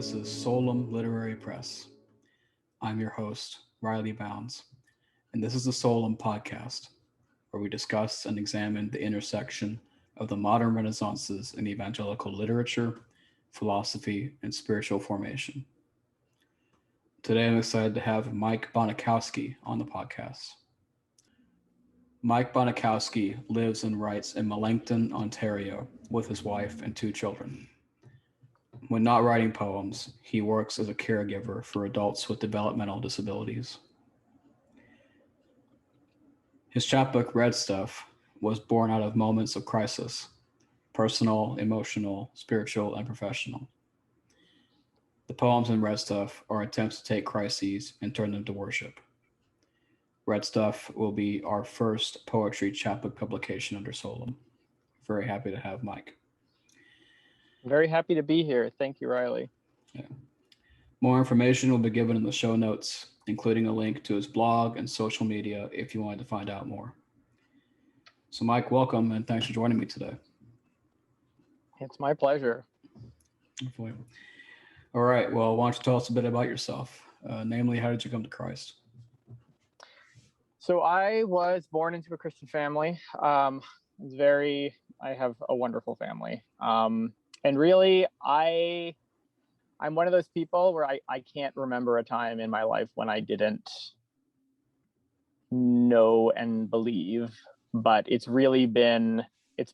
This is Solum Literary Press. I'm your host, Riley Bounds, and this is the Solum Podcast, where we discuss and examine the intersection of the modern renaissances in evangelical literature, philosophy, and spiritual formation. Today, I'm excited to have Mike Bonikowsky on the podcast. Mike Bonikowsky lives and writes in Melancton, Ontario, with his wife and two children. When not writing poems, he works as a caregiver for adults with developmental disabilities. His chapbook, Red Stuff, was born out of moments of crisis, personal, emotional, spiritual, and professional. The poems in Red Stuff are attempts to take crises and turn them to worship. Red Stuff will be our first poetry chapbook publication under Solum. Very happy to have Mike. Very happy to be here. Thank you, Riley. Yeah. More information will be given in the show notes, including a link to his blog and social media if you wanted to find out more. So Mike, welcome and thanks for joining me today. It's my pleasure. Hopefully. All right. Well, why don't you tell us a bit about yourself? Namely, how did you come to Christ? So I was born into a Christian family. I have a wonderful family. And really, I'm one of those people where I can't remember a time in my life when I didn't know and believe, but it's been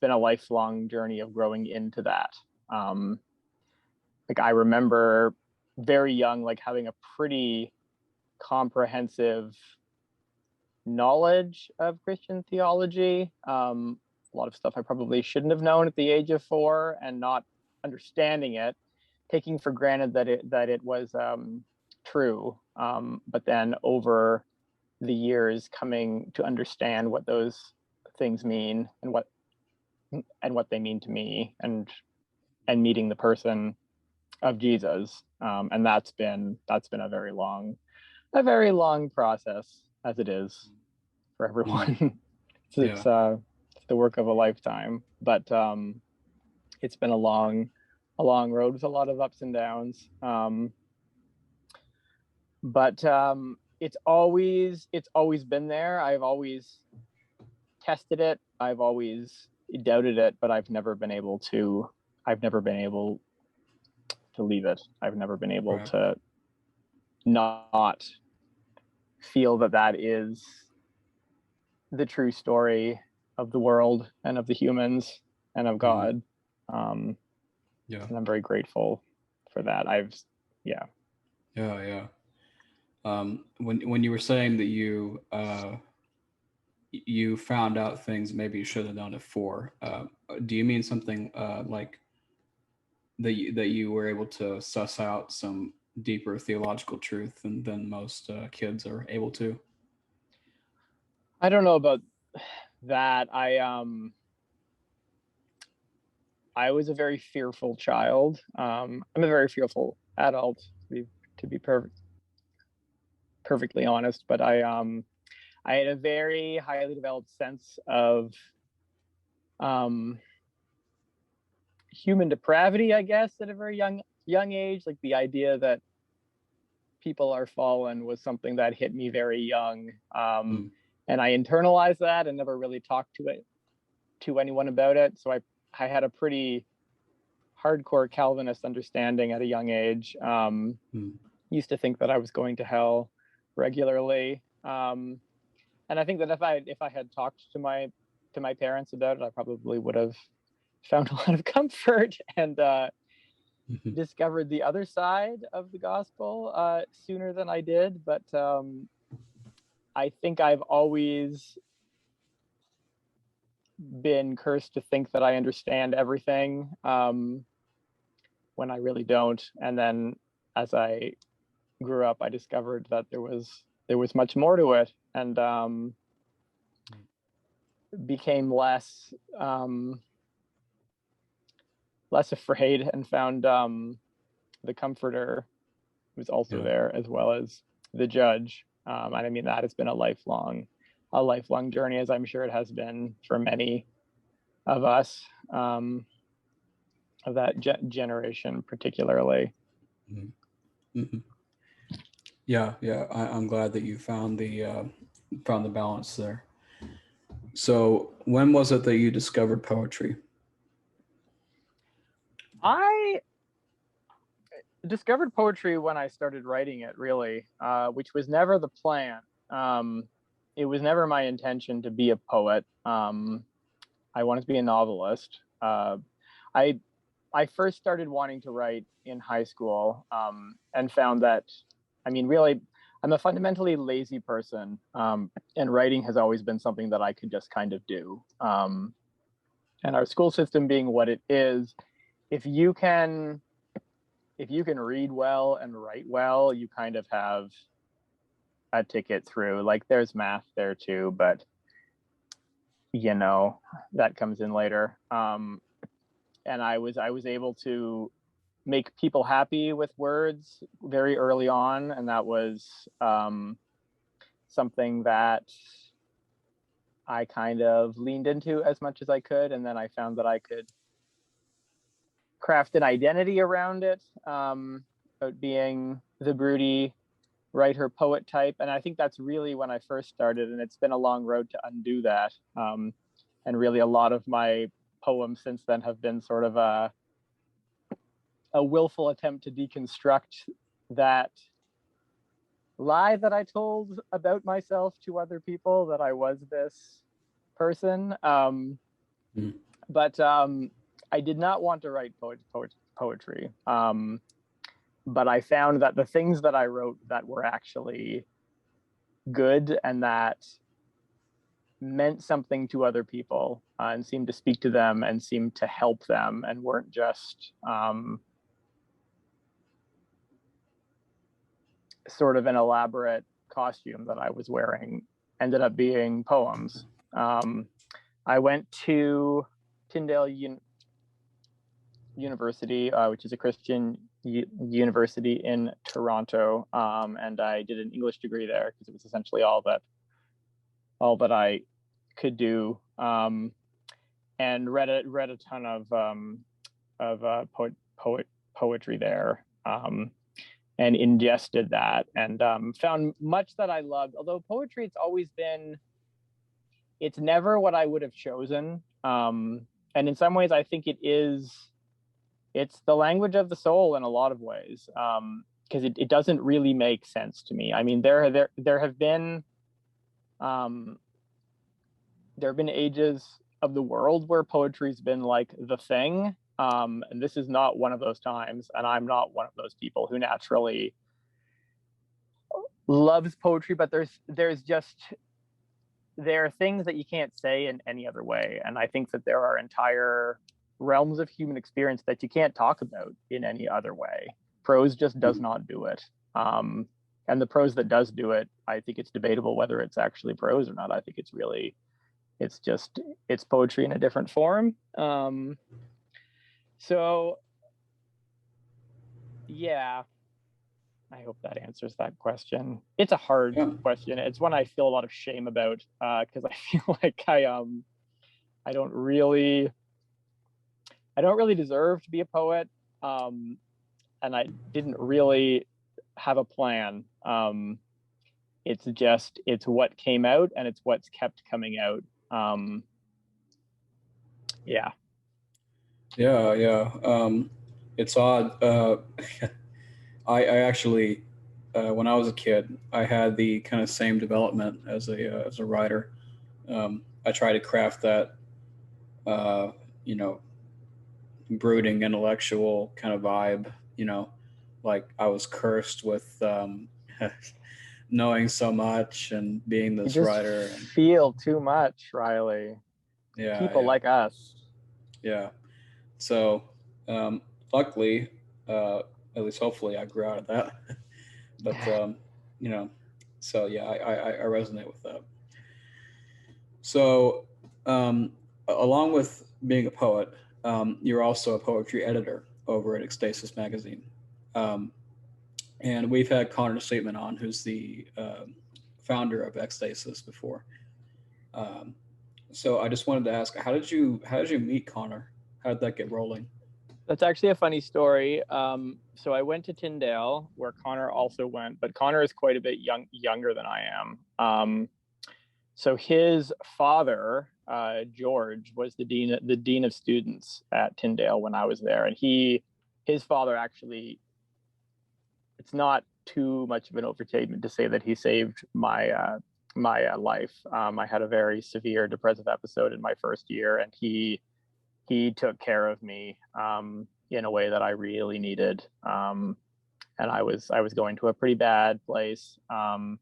a lifelong journey of growing into that. I remember very young, having a pretty comprehensive knowledge of Christian theology. A lot of stuff I probably shouldn't have known at the age of 4, and not understanding it, taking for granted that it was true. But then over the years, coming to understand what those things mean and what they mean to me, and meeting the person of Jesus. And that's been a very long process, as it is for everyone. It's the work of a lifetime, but it's been a long road with a lot of ups and downs. But it's always been there. I've always tested it. I've always doubted it, but I've never been able to leave it. I've never been able to not feel that is the true story of the world and of the humans and of God. And I'm very grateful for that. When you were saying that you found out things maybe you should have known it for, do you mean something like that you were able to suss out some deeper theological truth than most kids are able to? I don't know about that. I was a very fearful child. I'm a very fearful adult, to be perfectly honest. But I had a very highly developed sense of human depravity, I guess, at a very young age. Like the idea that people are fallen was something that hit me very young. And I internalized that and never really talked to anyone about it. So I had a pretty hardcore Calvinist understanding at a young age. Used to think that I was going to hell regularly. And I think that if I had talked to my parents about it, I probably would have found a lot of comfort and discovered the other side of the gospel sooner than I did. But I think I've always been cursed to think that I understand everything when I really don't. And then as I grew up, I discovered that there was much more to it, and became less afraid, and found the Comforter, who's also there, as well as the Judge. And I mean, that has been a lifelong journey, as I'm sure it has been for many of us, of that generation particularly. Mm-hmm. Yeah, yeah. I'm glad that you found the balance there. So, when was it that you discovered poetry? I discovered poetry when I started writing it, really, which was never the plan. It was never my intention to be a poet. I wanted to be a novelist. I I first started wanting to write in high school, and found that, I mean, really, I'm a fundamentally lazy person, and writing has always been something that I could just kind of do. And our school system being what it is, if you can if you can read well and write well, you kind of have a ticket through. Like, there's math there too, but that comes in later. And I was able to make people happy with words very early on, and that was something that I kind of leaned into as much as I could, and then I found that I could craft an identity around it, about being the broody writer poet type. And I think that's really when I first started, and it's been a long road to undo that. And really, a lot of my poems since then have been sort of a willful attempt to deconstruct that lie that I told about myself to other people, that I was this person. But I did not want to write poetry. But I found that the things that I wrote that were actually good and that meant something to other people, and seemed to speak to them and seemed to help them, and weren't just sort of an elaborate costume that I was wearing, ended up being poems. I went to Tyndale University, which is a Christian university in Toronto, and I did an English degree there because it was essentially all that I could do, and read a ton of poetry there, and ingested that, and found much that I loved. Although poetry, it's never what I would have chosen, and in some ways, I think it's the language of the soul in a lot of ways, because it doesn't really make sense to me. I mean, there have been ages of the world where poetry's been like the thing, and this is not one of those times, and I'm not one of those people who naturally loves poetry. But there are things that you can't say in any other way, and I think that there are entire realms of human experience that you can't talk about in any other way. Prose just does not do it. And the prose that does do it, I think it's debatable whether it's actually prose or not. I think it's poetry in a different form. So yeah, I hope that answers that question. It's a hard question. It's one I feel a lot of shame about, because I feel like I don't really deserve to be a poet, and I didn't really have a plan. It's what came out, and it's what's kept coming out. Yeah. It's odd. I actually, when I was a kid, I had the kind of same development as a writer. I tried to craft that, brooding intellectual kind of vibe. Like I was cursed with knowing so much and being this you just writer. Feel too much, Riley. Yeah, people like us. Yeah. So, luckily, at least hopefully, I grew out of that. But so yeah, I resonate with that. So, along with being a poet, you're also a poetry editor over at Ekstasis magazine. And we've had Connor Sweetman on, who's the founder of Ekstasis before. So I just wanted to ask, how did you meet Connor? How did that get rolling? That's actually a funny story. So I went to Tyndale, where Connor also went, but Connor is quite a bit younger than I am. So his father, George, was the dean of students at Tyndale when I was there, and his father actually, it's not too much of an overstatement to say that he saved my life. I had a very severe depressive episode in my first year, and he took care of me in a way that I really needed. And I was going to a pretty bad place. And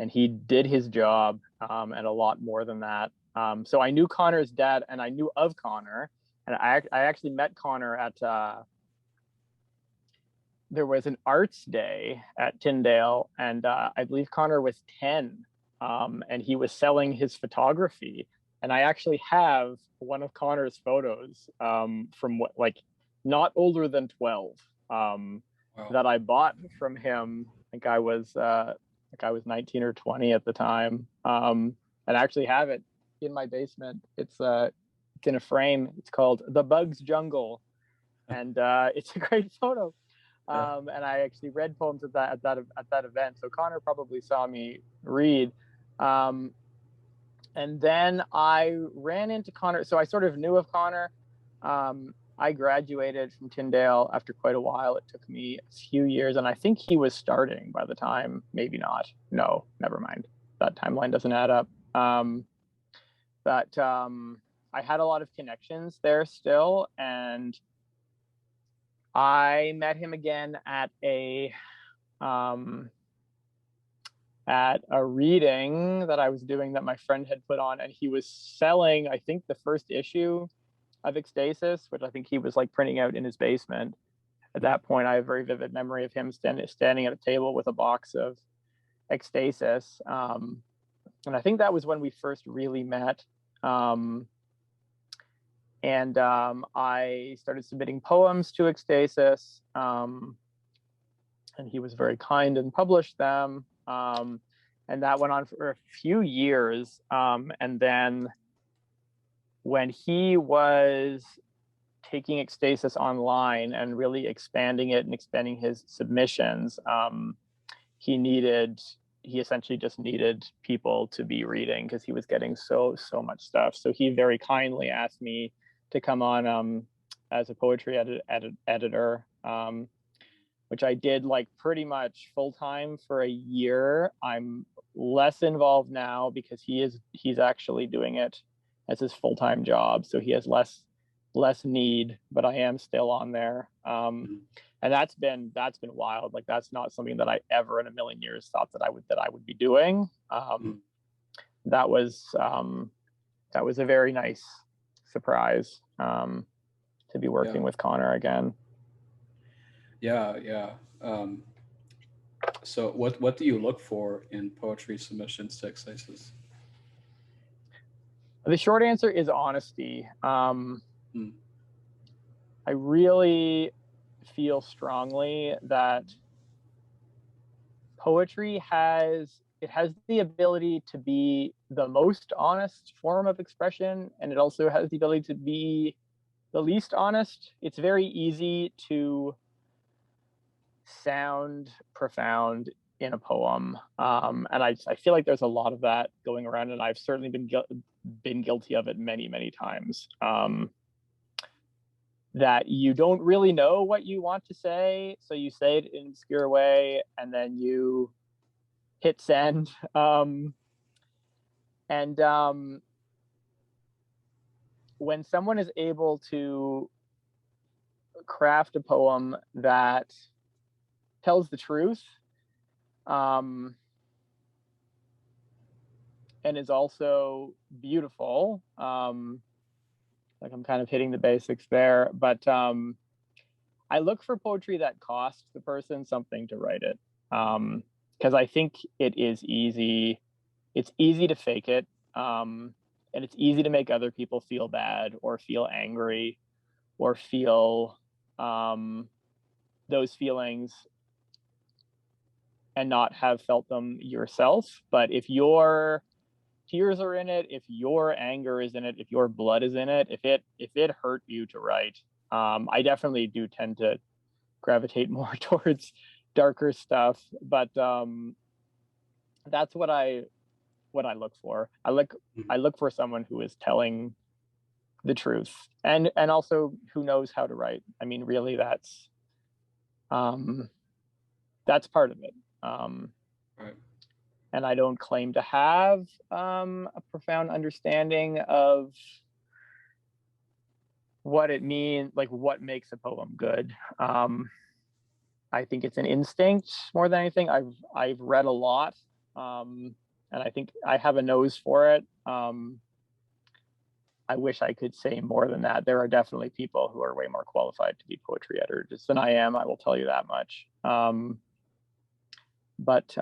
he did his job, and a lot more than that. So I knew Connor's dad, and I knew of Connor, and I actually met Connor at there was an arts day at Tyndale, and I believe Connor was 10, and he was selling his photography. And I actually have one of Connor's photos from not older than 12 that I bought from him. I think I was 19 or 20 at the time, and I actually have it in my basement. It's in a frame. It's called The Bugs Jungle, and it's a great photo. And I actually read poems at that event. So Connor probably saw me read. And then I ran into Connor. So I sort of knew of Connor. I graduated from Tyndale after quite a while. It took me a few years, and I think he was starting by the time. Maybe not. No, never mind. That timeline doesn't add up. But I had a lot of connections there still, and I met him again at a reading that I was doing that my friend had put on, and he was selling, I think, the first issue of Ekstasis, which I think he was like printing out in his basement. At that point, I have a very vivid memory of him standing at a table with a box of Ekstasis. And I think that was when we first really met. And I started submitting poems to Ekstasis, and he was very kind and published them. And that went on for a few years. And then when he was taking Ekstasis online and really expanding it and expanding his submissions, he essentially just needed people to be reading because he was getting so much stuff. So he very kindly asked me to come on as a poetry editor, which I did like pretty much full time for a year. I'm less involved now because he's actually doing it as his full-time job, so he has less need, but I am still on there. And that's been wild. Like, that's not something that I ever in a million years thought that I would be doing. That was a very nice surprise to be working with Connor again. Yeah. So what do you look for in poetry submissions to Ekstasis? The short answer is honesty. I really feel strongly that poetry has the ability to be the most honest form of expression, and it also has the ability to be the least honest. It's very easy to sound profound in a poem, and I feel like there's a lot of that going around, and I've certainly been guilty of it many times. That you don't really know what you want to say, so you say it in an obscure way, and then you hit send. When someone is able to craft a poem that tells the truth, and is also beautiful, like I'm kind of hitting the basics there, but I look for poetry that costs the person something to write it, because I think it is easy. It's easy to fake it, and it's easy to make other people feel bad or feel angry or feel those feelings and not have felt them yourself. But if your tears are in it, if your anger is in it, if your blood is in it, if it hurt you to write, I definitely do tend to gravitate more towards darker stuff, but that's what I look for. I look for someone who is telling the truth, and also who knows how to write. I mean, really, that's part of it. Right. And I don't claim to have a profound understanding of what it means, like what makes a poem good. I think it's an instinct more than anything. I've read a lot, and I think I have a nose for it. I wish I could say more than that. There are definitely people who are way more qualified to be poetry editors than I am. I will tell you that much. But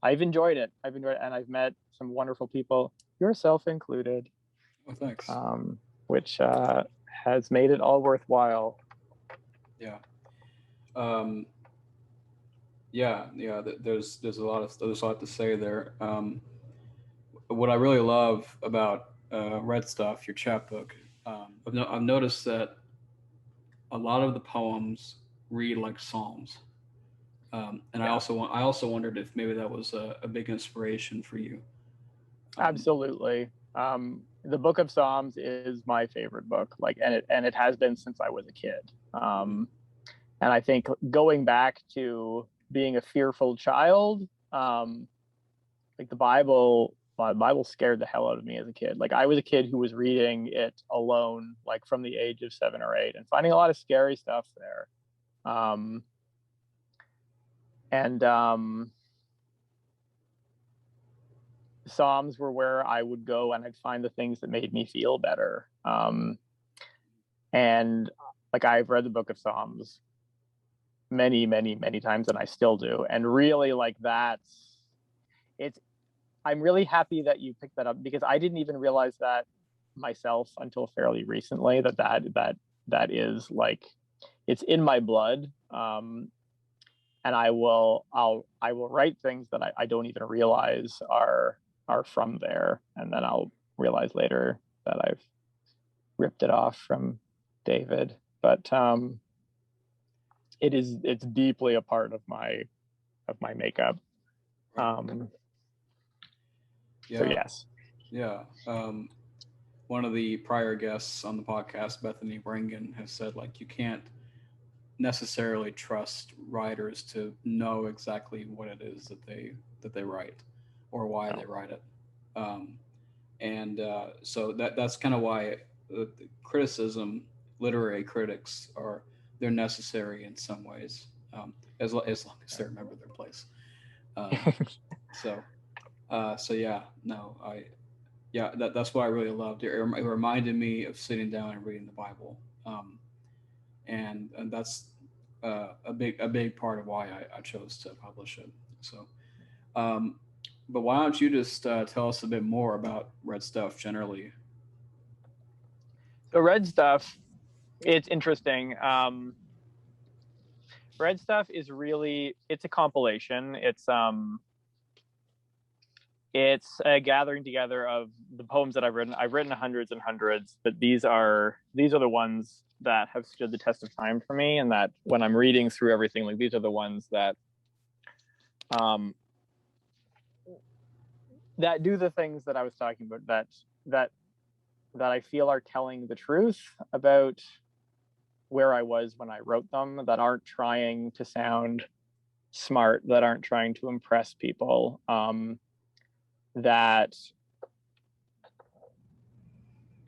I've enjoyed it. And I've met some wonderful people, yourself included. Oh, thanks. Which has made it all worthwhile. Yeah. Yeah. There's a lot to say there. What I really love about Red Stuff, your chapbook, I've noticed that a lot of the poems read like psalms, and yeah. I also wondered if maybe that was a big inspiration for you. Absolutely. The Book of Psalms is my favorite book, and it has been since I was a kid. And I think going back to being a fearful child, like the Bible scared the hell out of me as a kid. Like I was a kid who was reading it alone, like from the age of 7 or 8, and finding a lot of scary stuff there. Psalms were where I would go and I'd find the things that made me feel better. And like I've read the Book of Psalms many, many, many times, and I still do. And really, like I'm really happy that you picked that up, because I didn't even realize that myself until fairly recently, that is like, it's in my blood. And I will write things that I don't even realize are from there, and then I'll realize later that I've ripped it off from David. But it's deeply a part of my makeup. Yeah. So yes. Yeah. One of the prior guests on the podcast, Bethany Bringen, has said, like, you can't necessarily trust writers to know exactly what it is that they write or why they write it. So that's kind of why the criticism, literary critics, they're necessary in some ways, as long as they remember their place. So yeah, no, that's what I really loved. It reminded me of sitting down and reading the Bible, and that's a big part of why I chose to publish it. So, but why don't you just tell us a bit more about Red Stuff generally? So Red Stuff, it's interesting. Red Stuff is really, it's a compilation. It's a gathering together of the poems that I've written. I've written hundreds and hundreds, but these are the ones that have stood the test of time for me, and that when I'm reading through everything, like these are the ones that that do the things that I was talking about, that I feel are telling the truth about where I was when I wrote them, that aren't trying to sound smart, that aren't trying to impress people, that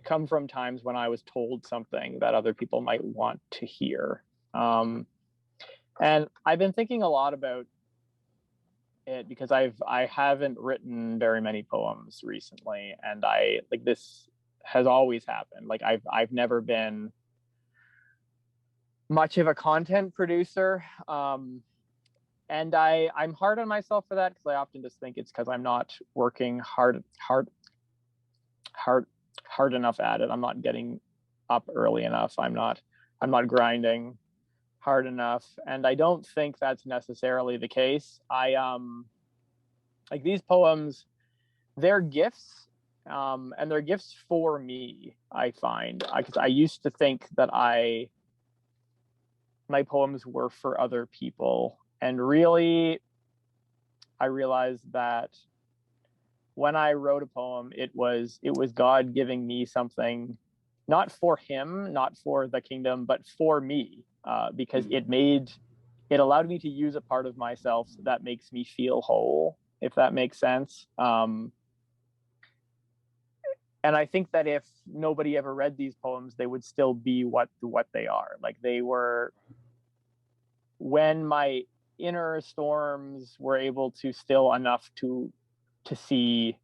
come from times when I was told something that other people might want to hear. And I've been thinking a lot about it because I haven't written very many poems recently, and this has always happened. Like I've never been much of a content producer. And I'm hard on myself for that, because I often just think it's because I'm not working hard enough at it. I'm not getting up early enough. I'm not grinding hard enough. And I don't think that's necessarily the case. Like these poems, they're gifts, and they're gifts for me, I find, because I used to think that my poems were for other people, and really I realized that when I wrote a poem, it was God giving me something, not for him, not for the kingdom, but for me, because it allowed me to use a part of myself that makes me feel whole, if that makes sense. And I think that if nobody ever read these poems, they would still be what they are. Like, they were, when my inner storms were able to still enough to see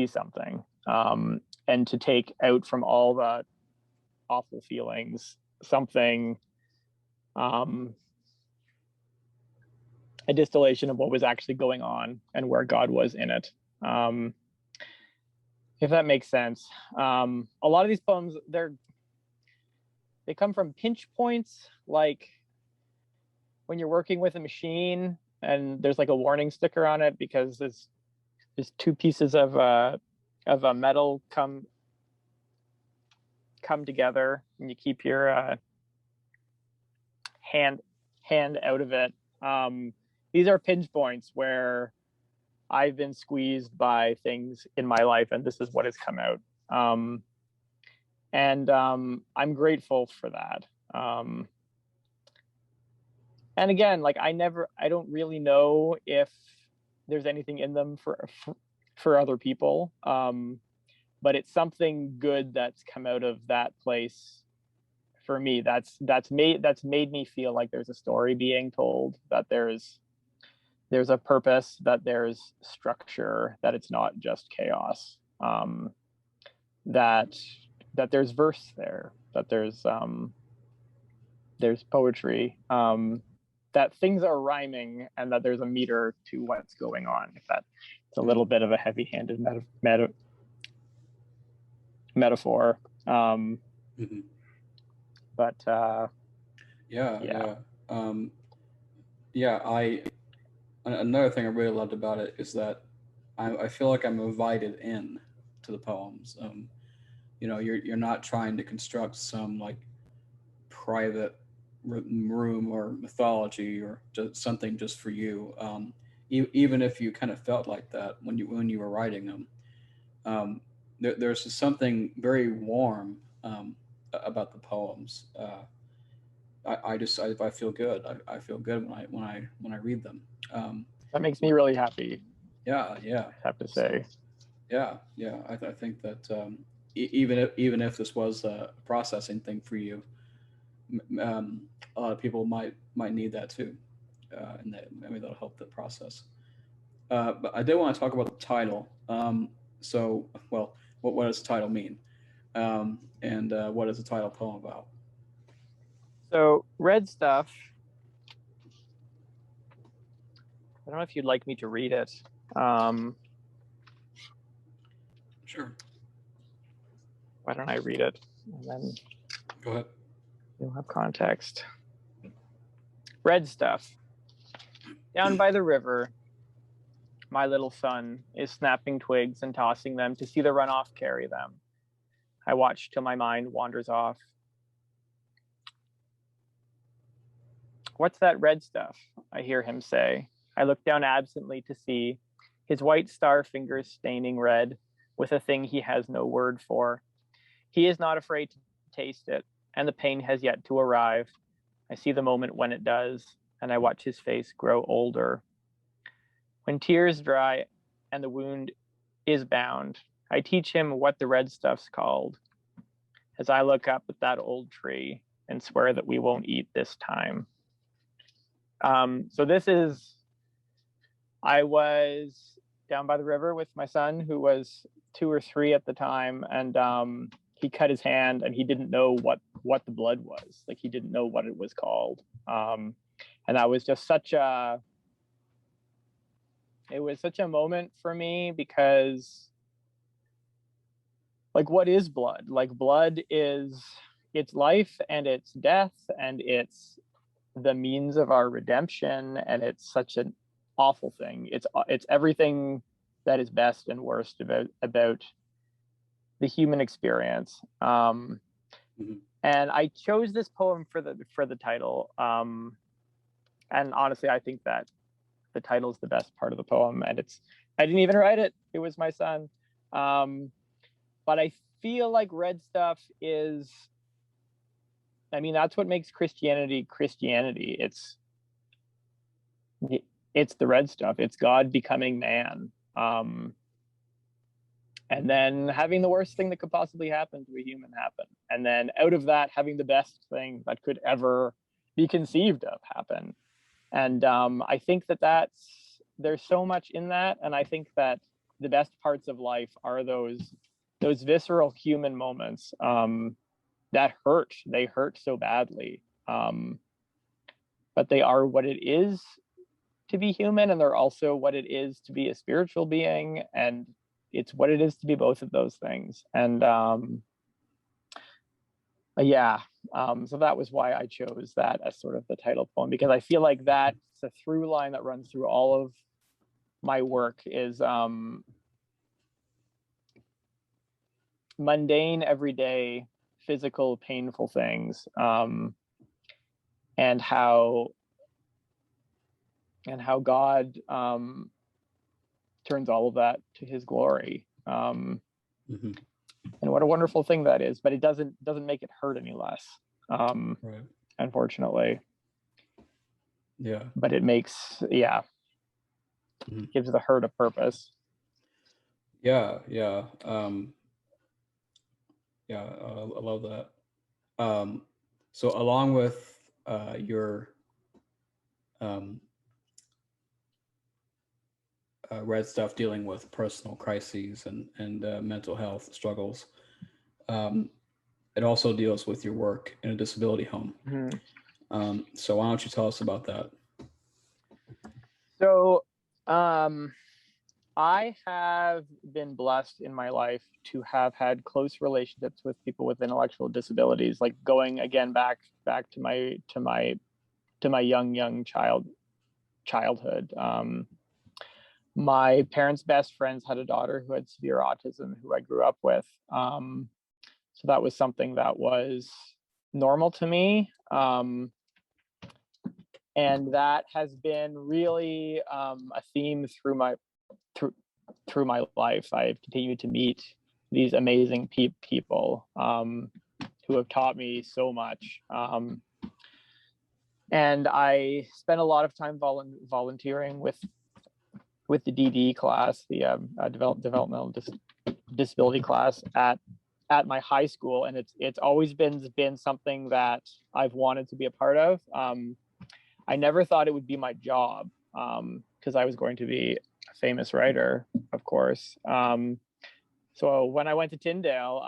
something, and to take out from all the awful feelings something, a distillation of what was actually going on and where God was in it. If that makes sense. A lot of these poems, they come from pinch points, like when you're working with a machine and there's like a warning sticker on it because there's two pieces of a metal come together, and you keep your hand out of it. These are pinch points where I've been squeezed by things in my life, and this is what has come out. And I'm grateful for that. And again, like, I don't really know if there's anything in them for other people. But it's something good that's come out of that place for me. That's made me feel like there's a story being told, that there's a purpose, that there's structure, that it's not just chaos, that there's verse there, that there's poetry, that things are rhyming, and that there's a meter to what's going on. If that's a little bit of a heavy-handed metaphor, but another thing I really loved about it is that I feel like I'm invited in to the poems. You're not trying to construct some like private room or mythology or just something just for you. Even if you kind of felt like that when you were writing them, there's something very warm about the poems. I feel good. I feel good when I read them. That makes me really happy. Yeah. I have to say. So, yeah. I think that even if this was a processing thing for you, a lot of people might need that too, and that'll help the process. But I did want to talk about the title. What does the title mean? And what is the title poem about? So, Red Stuff. I don't know if you'd like me to read it. Sure. Why don't I read it? And then go ahead. You'll have context. Red Stuff. Down by the river, my little son is snapping twigs and tossing them to see the runoff carry them. I watch till my mind wanders off. What's that red stuff? I hear him say. I look down absently to see his white star fingers staining red with a thing he has no word for. He is not afraid to taste it, and the pain has yet to arrive. I see the moment when it does, and I watch his face grow older. When tears dry and the wound is bound, I teach him what the red stuff's called, as I look up at that old tree and swear that we won't eat this time. So this is, I was down by the river with my son, who was 2 or 3 at the time, and he cut his hand, and he didn't know what the blood was. Like, he didn't know what it was called. And that was just such a moment for me, because, like, what is blood? Like, blood is, it's life and it's death, and it's the means of our redemption, and it's such an awful thing. It's everything that is best and worst about human experience. And I chose this poem for the title. And honestly, I think that the title is the best part of the poem, and I didn't even write it. It was my son. But I feel like red stuff is, I mean, that's what makes Christianity. It's the red stuff. It's God becoming man. And then having the worst thing that could possibly happen to a human happen. And then out of that, having the best thing that could ever be conceived of happen. And I think that there's so much in that. And I think that the best parts of life are those visceral human moments that hurt. They hurt so badly. But they are what it is to be human, and they're also what it is to be a spiritual being, and it's what it is to be both of those things. And so that was why I chose that as sort of the title poem, because I feel like that's a through line that runs through all of my work, is mundane, everyday, physical, painful things, and how God turns all of that to his glory. And what a wonderful thing that is, but it doesn't make it hurt any less, right, unfortunately. Yeah. But it makes, gives the hurt a purpose. Yeah. I love that. So along with your red stuff dealing with personal crises and mental health struggles, it also deals with your work in a disability home. So why don't you tell us about that? So I have been blessed in my life to have had close relationships with people with intellectual disabilities, like going again back to my young childhood. My parents' best friends had a daughter who had severe autism, who I grew up with. So that was something that was normal to me. And that has been really a theme through my life. I've continued to meet these amazing people who have taught me so much. And I spent a lot of time volunteering with the DD class, the developmental disability class at my high school, and it's always been something that I've wanted to be a part of. I never thought it would be my job, because I was going to be a famous writer, of course. So when I went to Tyndale,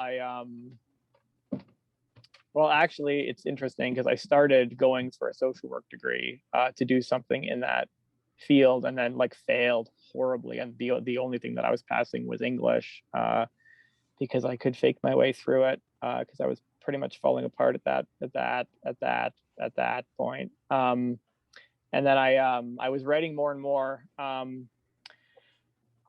well, actually, it's interesting because I started going for a social work degree to do something in that field, and then failed horribly. And the only thing that I was passing was English, because I could fake my way through it, because I was pretty much falling apart at that point. And then I was writing more and more.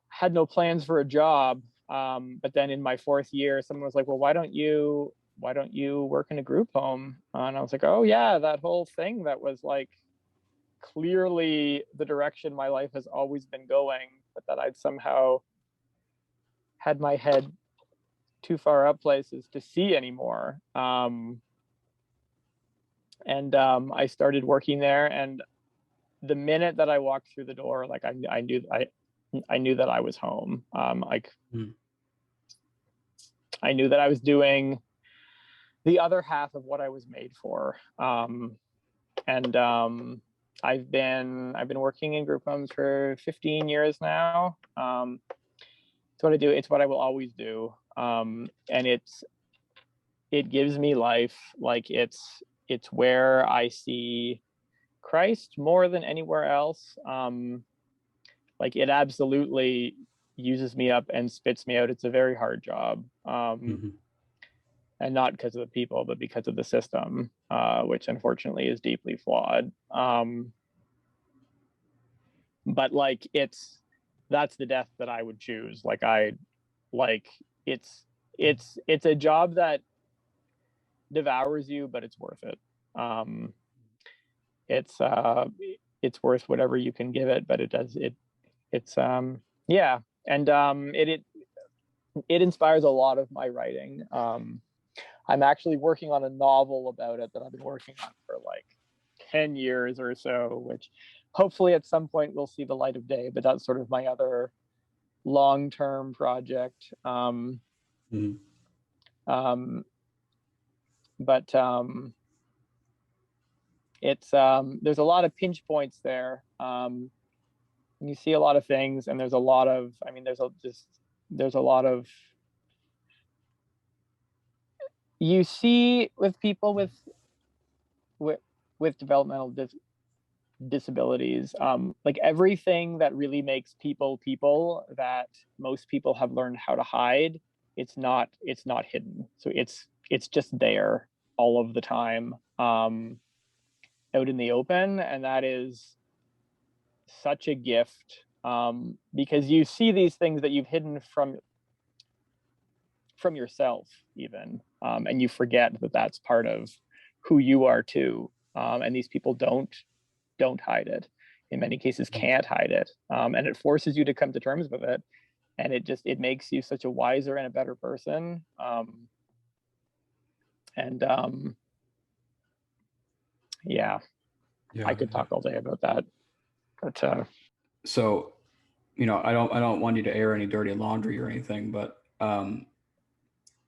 Had no plans for a job, but then in my fourth year, someone was like, "Well, why don't you work in a group home?" And I was like, "Oh yeah, that whole thing that was clearly the direction my life has always been going, but that I'd somehow had my head too far up places to see anymore." And I started working there, and the minute that I walked through the door, I knew that I was home. I knew that I was doing the other half of what I was made for. And I've been working in group homes for 15 years now. It's what I do. It's what I will always do. And it gives me life. It's where I see Christ more than anywhere else. It absolutely uses me up and spits me out. It's a very hard job. And not because of the people, but because of the system, which unfortunately is deeply flawed. But that's the death that I would choose. It's it's a job that devours you, but it's worth it. It's worth whatever you can give it, but it's yeah. And it inspires a lot of my writing. I'm actually working on a novel about it that I've been working on for like 10 years or so, which hopefully at some point will see the light of day, but that's sort of my other long-term project. But it's there's a lot of pinch points there. You see a lot of things, and there's a lot of, I mean, there's a lot of, you see with people with developmental disabilities, like everything that really makes people that most people have learned how to hide, it's not hidden. So it's just there all of the time, out in the open, and that is such a gift, because you see these things that you've hidden from yourself even, and you forget that that's part of who you are too, and these people don't hide it, in many cases can't hide it, and it forces you to come to terms with it, and it makes you such a wiser and a better person, and yeah, I could talk all day about that, but so, you know, I don't want you to air any dirty laundry or anything, but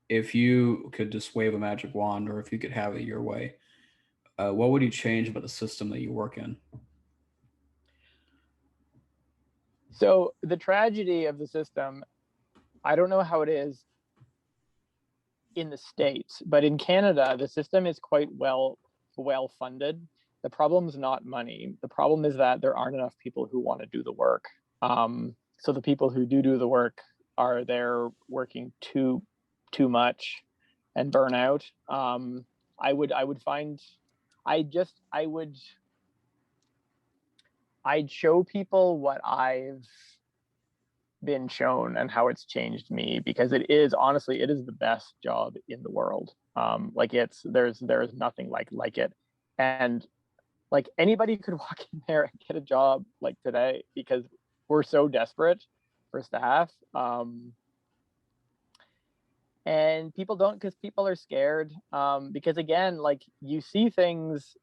if you could just wave a magic wand, or if you could have it your way, what would you change about the system that you work in? So the tragedy of the system, I don't know how it is in the States, but in Canada, the system is quite well funded. The problem is not money. The problem is that there aren't enough people who want to do the work. So the people who do the work are there working too much and burn out. I'd show people what I've been shown and how it's changed me, because it is the best job in the world. Like there's nothing like it, and like anybody could walk in there and get a job like today, because we're so desperate for staff. And people don't, because people are scared, because again, like you see things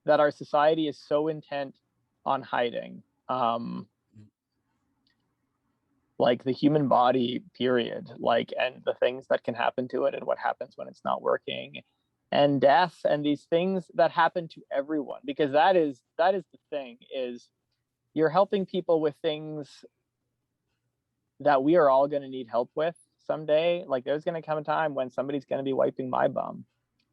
that our society is so intent on hiding, like the human body, period, like, and the things that can happen to it and what happens when it's not working, and death, and these things that happen to everyone, because that is the thing, is you're helping people with things that we are all going to need help with someday. Like there's going to come a time when somebody's going to be wiping my bum,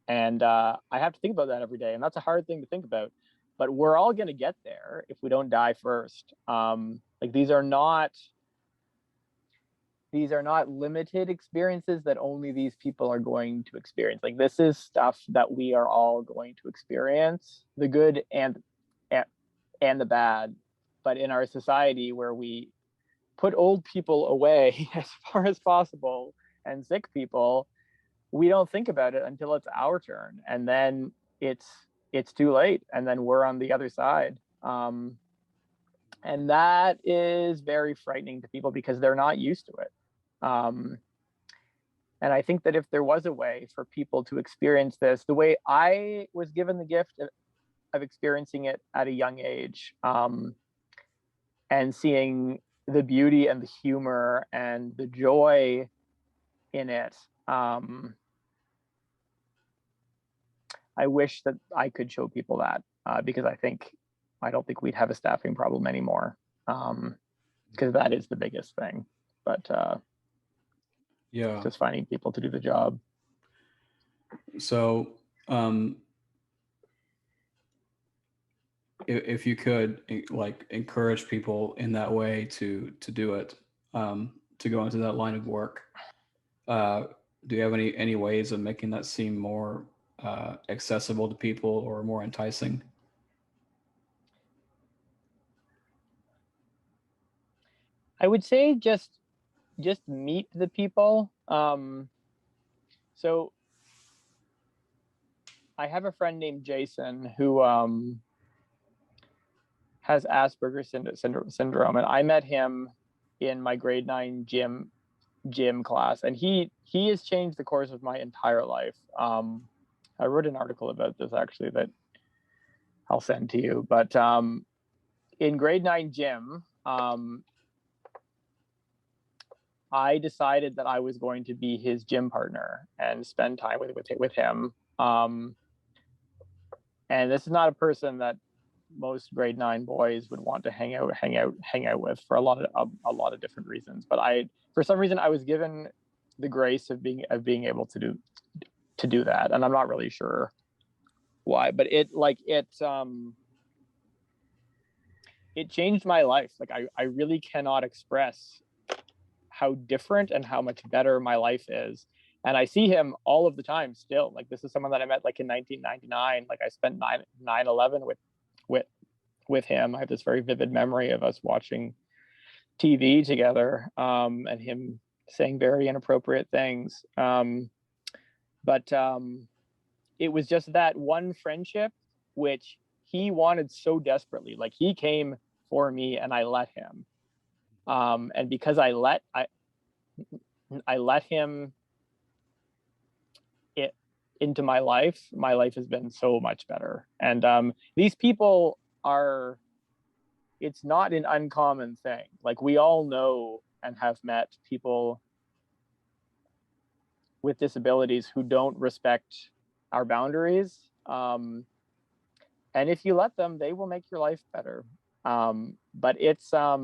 and I have to think about that every day, and that's a hard thing to think about, but we're all going to get there if we don't die first. Like these are not limited experiences that only these people are going to experience. Like this is stuff that we are all going to experience, the good and the bad. But in our society, where we put old people away as far as possible, and sick people, we don't think about it until it's our turn, and then it's too late, and then we're on the other side. And that is very frightening to people, because they're not used to it. And I think that if there was a way for people to experience this the way I was given the gift of experiencing it at a young age, and seeing the beauty and the humor and the joy in it, I wish that I could show people that, because I don't think we'd have a staffing problem anymore, because that is the biggest thing. But Yeah. just finding people to do the job. So, if you could like encourage people in that way to do it, to go into that line of work, do you have any ways of making that seem more accessible to people, or more enticing? I would say just meet the people. So I have a friend named Jason who has Asperger's syndrome, and I met him in my grade 9 gym class, and he has changed the course of my entire life. I wrote an article about this actually that I'll send to you. But in grade 9 gym, I decided that I was going to be his gym partner and spend time with him. And this is not a person that most grade 9 boys would want to hang out with for a lot of different reasons. But for some reason, I was given the grace of being able to do that, and I'm not really sure why. But it changed my life. Like I really cannot express how different and how much better my life is. And I see him all of the time still. Like this is someone that I met like in 1999. Like I spent 9/11 with him. I have this very vivid memory of us watching TV together, and him saying very inappropriate things. But it was just that one friendship which he wanted so desperately. Like he came for me and I let him. And because I let him into my life has been so much better. And these people it's not an uncommon thing. Like we all know and have met people with disabilities who don't respect our boundaries. And if you let them, they will make your life better. But it's not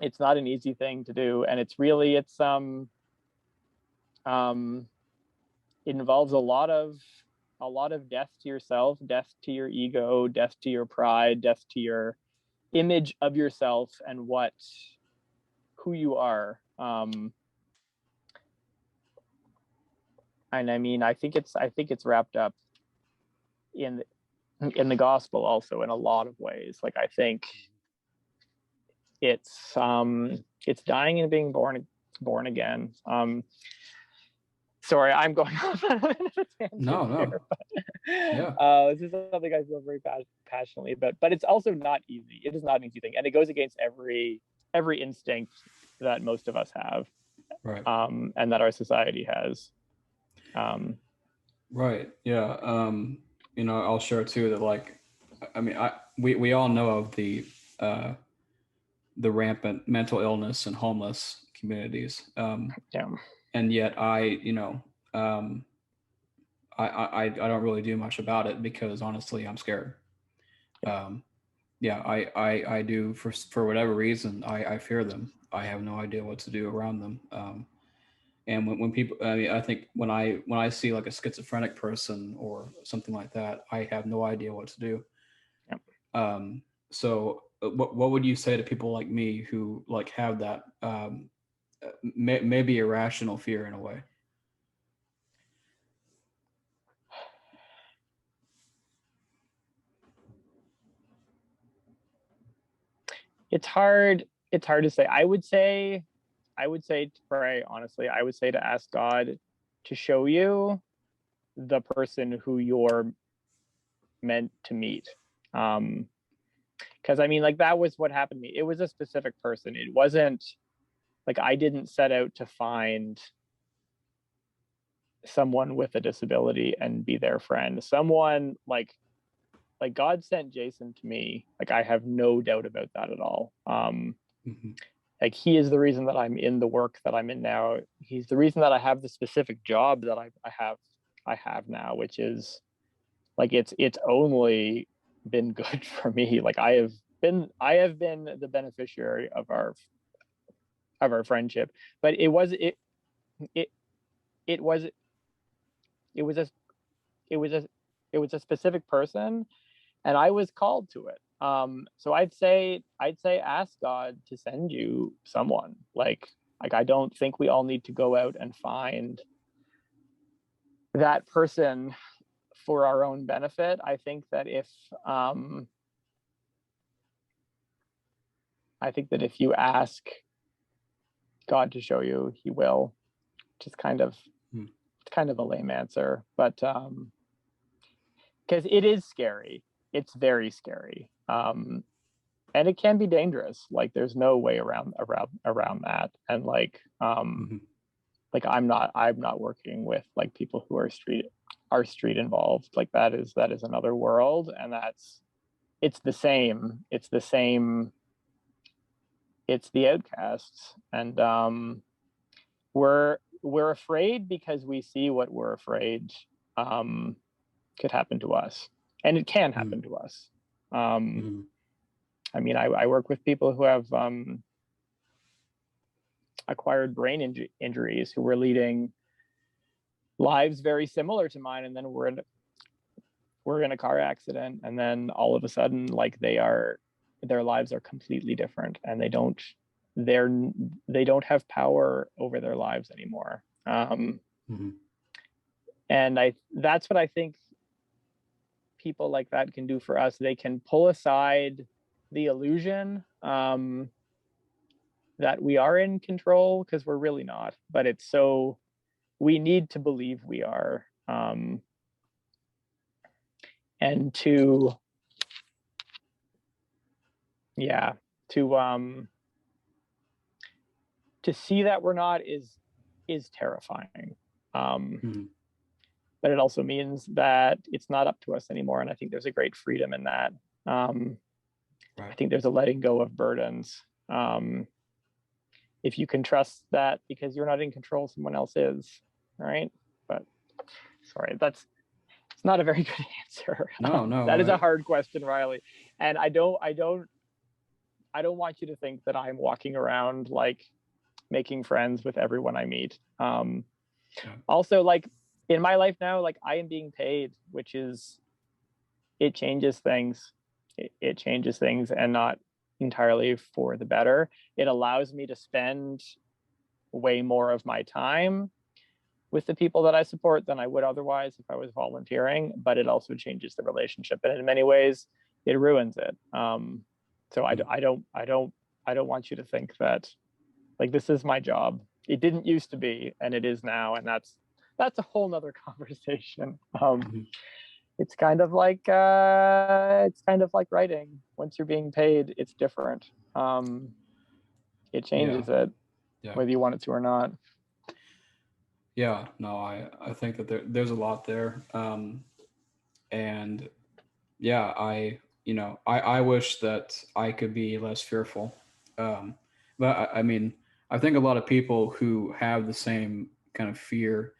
an easy thing to do. And it involves a lot of death to yourself, death to your ego, death to your pride, death to your image of yourself and who you are. And I mean, I think it's wrapped up in the gospel also in a lot of ways. Like I think it's dying and being born again. Sorry, I'm going off on a tangent. No. Here, Yeah. This is something I feel very passionately about, but it's also not easy. It is not an easy thing, and it goes against every instinct that most of us have, Right. And that our society has. Right. Yeah. I'll share too that, like, I mean, we all know of the rampant mental illness and homeless communities. Yeah. And yet I don't really do much about it because honestly, I'm scared. I do for whatever reason, I fear them. I have no idea what to do around them. And when people, I mean, I think when I see like a schizophrenic person or something like that, I have no idea what to do. Yeah. So what would you say to people like me who like have that maybe irrational fear in a way? It's hard to say. I would say to pray, honestly. I would say to ask God to show you the person who you're meant to meet. Because I mean, like that was what happened to me. It was a specific person. It wasn't like I didn't set out to find someone with a disability and be their friend. Someone like God sent Jason to me. Like I have no doubt about that at all. Mm-hmm. Like he is the reason that I'm in the work that I'm in now. He's the reason that I have the specific job that I have now, which is like it's only been good for me. Like I have been the beneficiary of our friendship. But it was a specific person, and I was called to it. So I'd say ask God to send you someone. Like I don't think we all need to go out and find that person for our own benefit. I think that if you ask God to show you, he will. Just kind of kind of a lame answer, but because it is scary. It's very scary. And it can be dangerous. Like there's no way around that. And like like I'm not working with like people who are street involved. Like that is another world, and it's the same. It's the outcasts, and we're afraid because we see what we're afraid could happen to us, and it can happen to us. I mean, I work with people who have acquired brain injuries who were leading lives very similar to mine, and then we're in a car accident, and then all of a sudden, like their lives are completely different, and they don't have power over their lives anymore. And that's what I think people like that can do for us. They can pull aside the illusion that we are in control, because we're really not, but we need to believe we are, and to see that we're not is terrifying. But it also means that it's not up to us anymore, and I think there's a great freedom in that. Right. I think there's a letting go of burdens. If you can trust that, because you're not in control, someone else is, right? But sorry, it's not a very good answer. No, that is a hard question, Riley. And I don't want you to think that I'm walking around like making friends with everyone I meet. Also, like in my life now, like I am being paid, which it changes things. It changes things, and not entirely for the better. It allows me to spend way more of my time with the people that I support than I would otherwise if I was volunteering, but it also changes the relationship, and in many ways it ruins it. So I don't want you to think that like this is my job. It didn't used to be, and it is now, and that's a whole nother conversation. It's kind of like writing. Once you're being paid, it's different. It changes it, whether you want it to or not. Yeah, no, I think that there's a lot there. And yeah, I wish that I could be less fearful. But I mean, I think a lot of people who have the same kind of fear,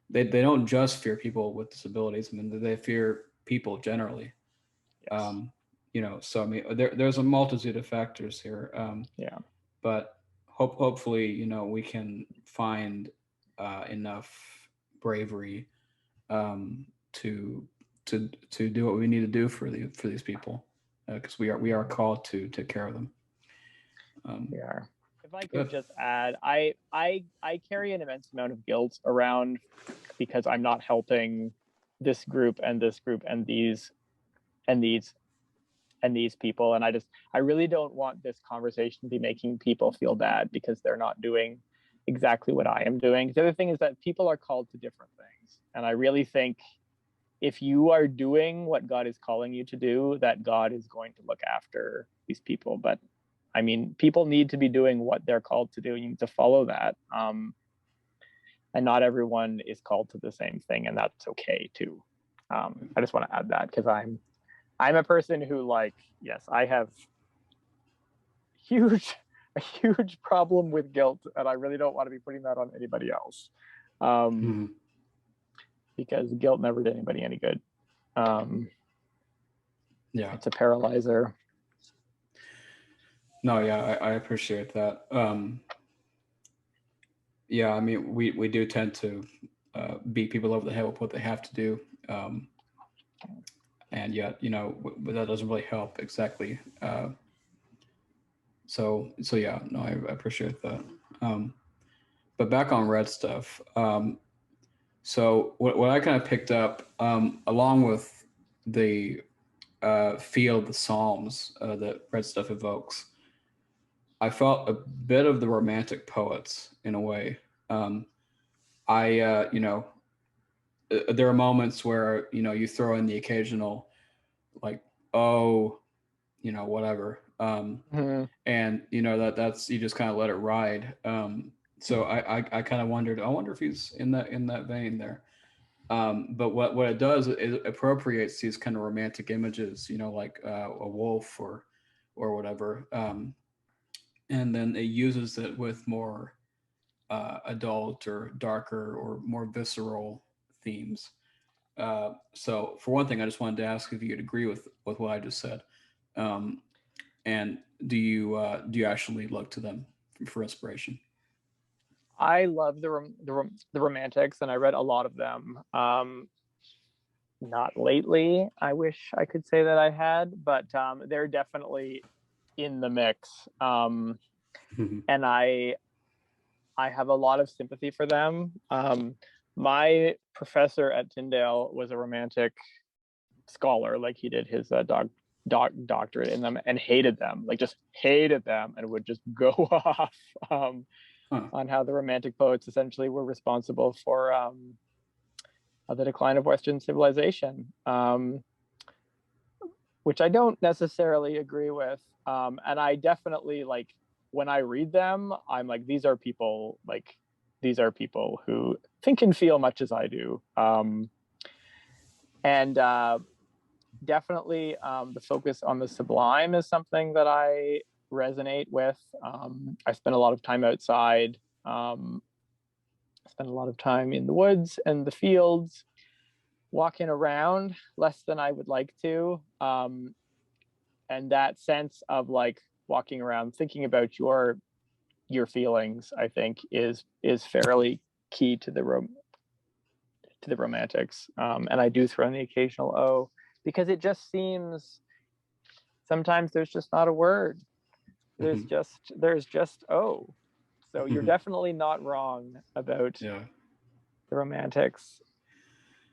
they don't just fear people with disabilities. I mean, they fear people generally. Yes. So I mean, there's a multitude of factors here. But hopefully, we can find enough bravery to do what we need to do for these people, because we are called to take care of them. We are. If I could just add, I carry an immense amount of guilt around because I'm not helping this group and this group and these people, and I really don't want this conversation to be making people feel bad because they're not doing exactly what I am doing. The other thing is that people are called to different things, and I really think if you are doing what God is calling you to do, that God is going to look after these people. But I mean, people need to be doing what they're called to do. You need to follow that. And not everyone is called to the same thing, and that's okay too. I just want to add that because I'm a person who, like, yes, I have a huge problem with guilt, and I really don't want to be putting that on anybody else. Because guilt never did anybody any good. It's a paralyzer. No, yeah, I appreciate that. I mean, we do tend to beat people over the head with what they have to do, and yet, but that doesn't really help exactly. So yeah, no, I appreciate that. But back on Red stuff. So what I kind of picked up, along with the feel of the Psalms that Red stuff evokes, I felt a bit of the romantic poets in a way. there are moments where, you know, you throw in the occasional, like, oh, you know, whatever. Mhm. And you know, that's, you just kind of let it ride. So I kind of wondered, I wonder if he's in that vein there. But what it does is it appropriates these kind of romantic images, you know, like a wolf or whatever, and then it uses it with more adult or darker or more visceral themes. So for one thing, I just wanted to ask if you'd agree with what I just said. Um, and do you actually look to them for inspiration? I love the romantics, and I read a lot of them. Not lately. I wish I could say that I had, but they're definitely in the mix. And I have a lot of sympathy for them. My professor at Tyndale was a romantic scholar. Like, he did his doctorate in them and hated them, like just hated them, and would just go off Huh. on how the romantic poets essentially were responsible for the decline of Western civilization, which I don't necessarily agree with. And I definitely, like, when I read them, I'm like, these are people who think and feel much as I do. And definitely the focus on the sublime is something that I resonate with. I spend a lot of time outside, spend a lot of time in the woods and the fields, walking around less than I would like to. And that sense of, like, walking around thinking about your feelings, I think is fairly key to the romantics. And I do throw in the occasional "oh," because it just seems sometimes there's just not a word. There's just "oh." So you're definitely not wrong about Yeah. the romantics.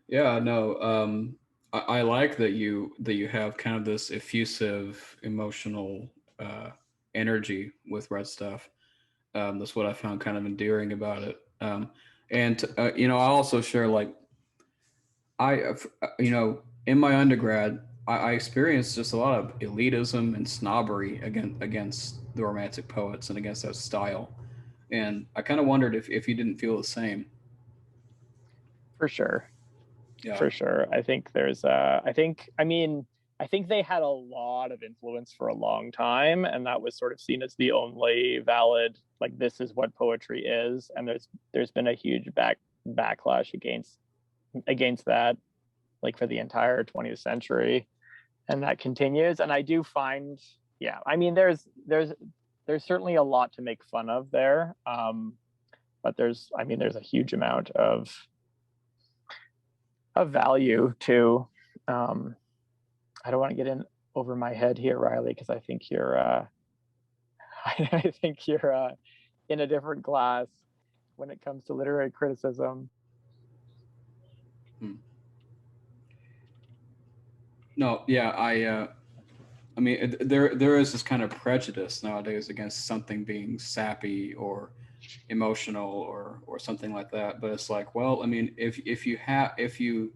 Yeah, no. I like that you have kind of this effusive emotional energy with red stuff. That's what I found kind of endearing about it. And you know, I also share, like, you know, in my undergrad, I experienced just a lot of elitism and snobbery against the romantic poets and against that style. And I kind of wondered if you didn't feel the same. For sure. Yeah. For sure. I think there's I think they had a lot of influence for a long time, and that was sort of seen as the only valid, like, this is what poetry is. And there's been a huge backlash against that, like, for the entire 20th century, and that continues. And I do find, yeah, I mean, there's certainly a lot to make fun of there. But there's a huge amount of value too. I don't want to get in over my head here, Riley, because I think you're I think you're in a different class when it comes to literary criticism. Hmm. No, yeah, I mean, there is this kind of prejudice nowadays against something being sappy or emotional or something like that. But it's like, well, I mean, if you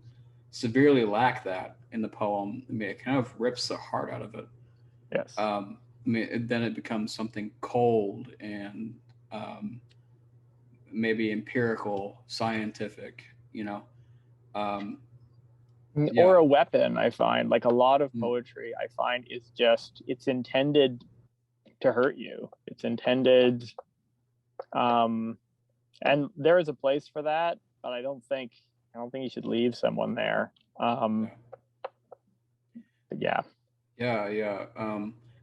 severely lack that in the poem, I mean, it kind of rips the heart out of it. Yes. I mean, then it becomes something cold and um, maybe empirical, scientific. You know, um, Or yeah. a weapon. I find, like, a lot of Mm. poetry, I find, is just, it's intended to hurt you. It's intended, um, and there is a place for that, but I don't think you should leave someone there. Yeah. But yeah. Yeah.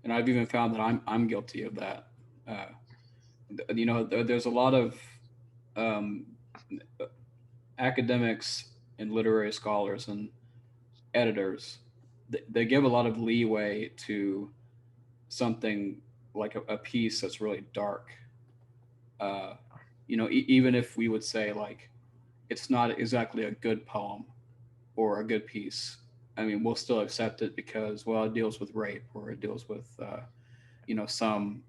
And I've even found that I'm guilty of that. Uh, you know, there's a lot of um, academics and literary scholars and editors. They give a lot of leeway to something like a piece that's really dark. Uh, you know, even if we would say, like, it's not exactly a good poem or a good piece, I mean, we'll still accept it because, well, it deals with rape or it deals with you know, some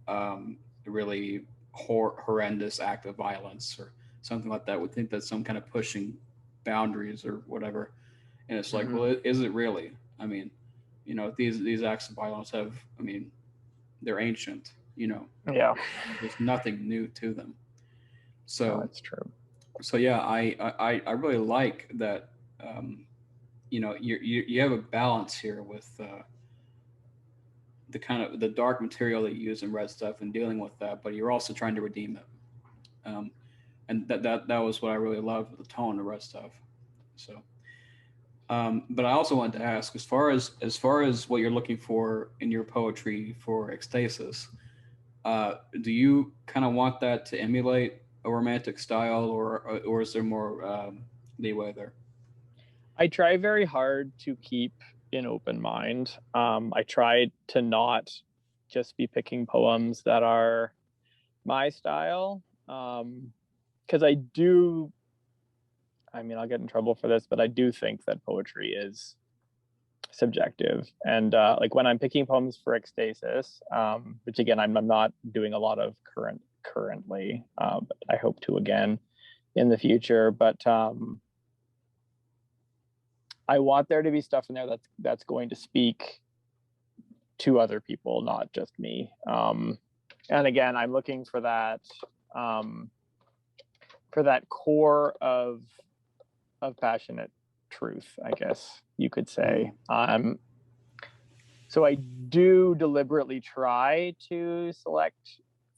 really horrendous act of violence or something like that. We think that's some kind of pushing boundaries or whatever. And it's like, Mhm. well, is it really? I mean, these acts of violence have, they're ancient. Yeah, There's nothing new to them. no, So it's true. so yeah, I really like that. Um, you have a balance here with the kind of the dark material that you use in red stuff and dealing with that, but you're also trying to redeem it. Um, and that was what I really loved with the tone of red stuff. So, but I also wanted to ask, as far as what you're looking for in your poetry for Ekstasis, do you kind of want that to emulate a romantic style, or is there more leeway there? I try very hard to keep an open mind. I try to not just be picking poems that are my style. Because I do, I mean, I'll get in trouble for this, but I do think that poetry is subjective. And like when I'm picking poems for Ekstasis, which again, I'm not doing a lot of currently, but I hope to again in the future. But I want there to be stuff in there that's going to speak to other people, not just me. And again, I'm looking um, for that core of passionate truth, I guess you could say. So I do deliberately try to select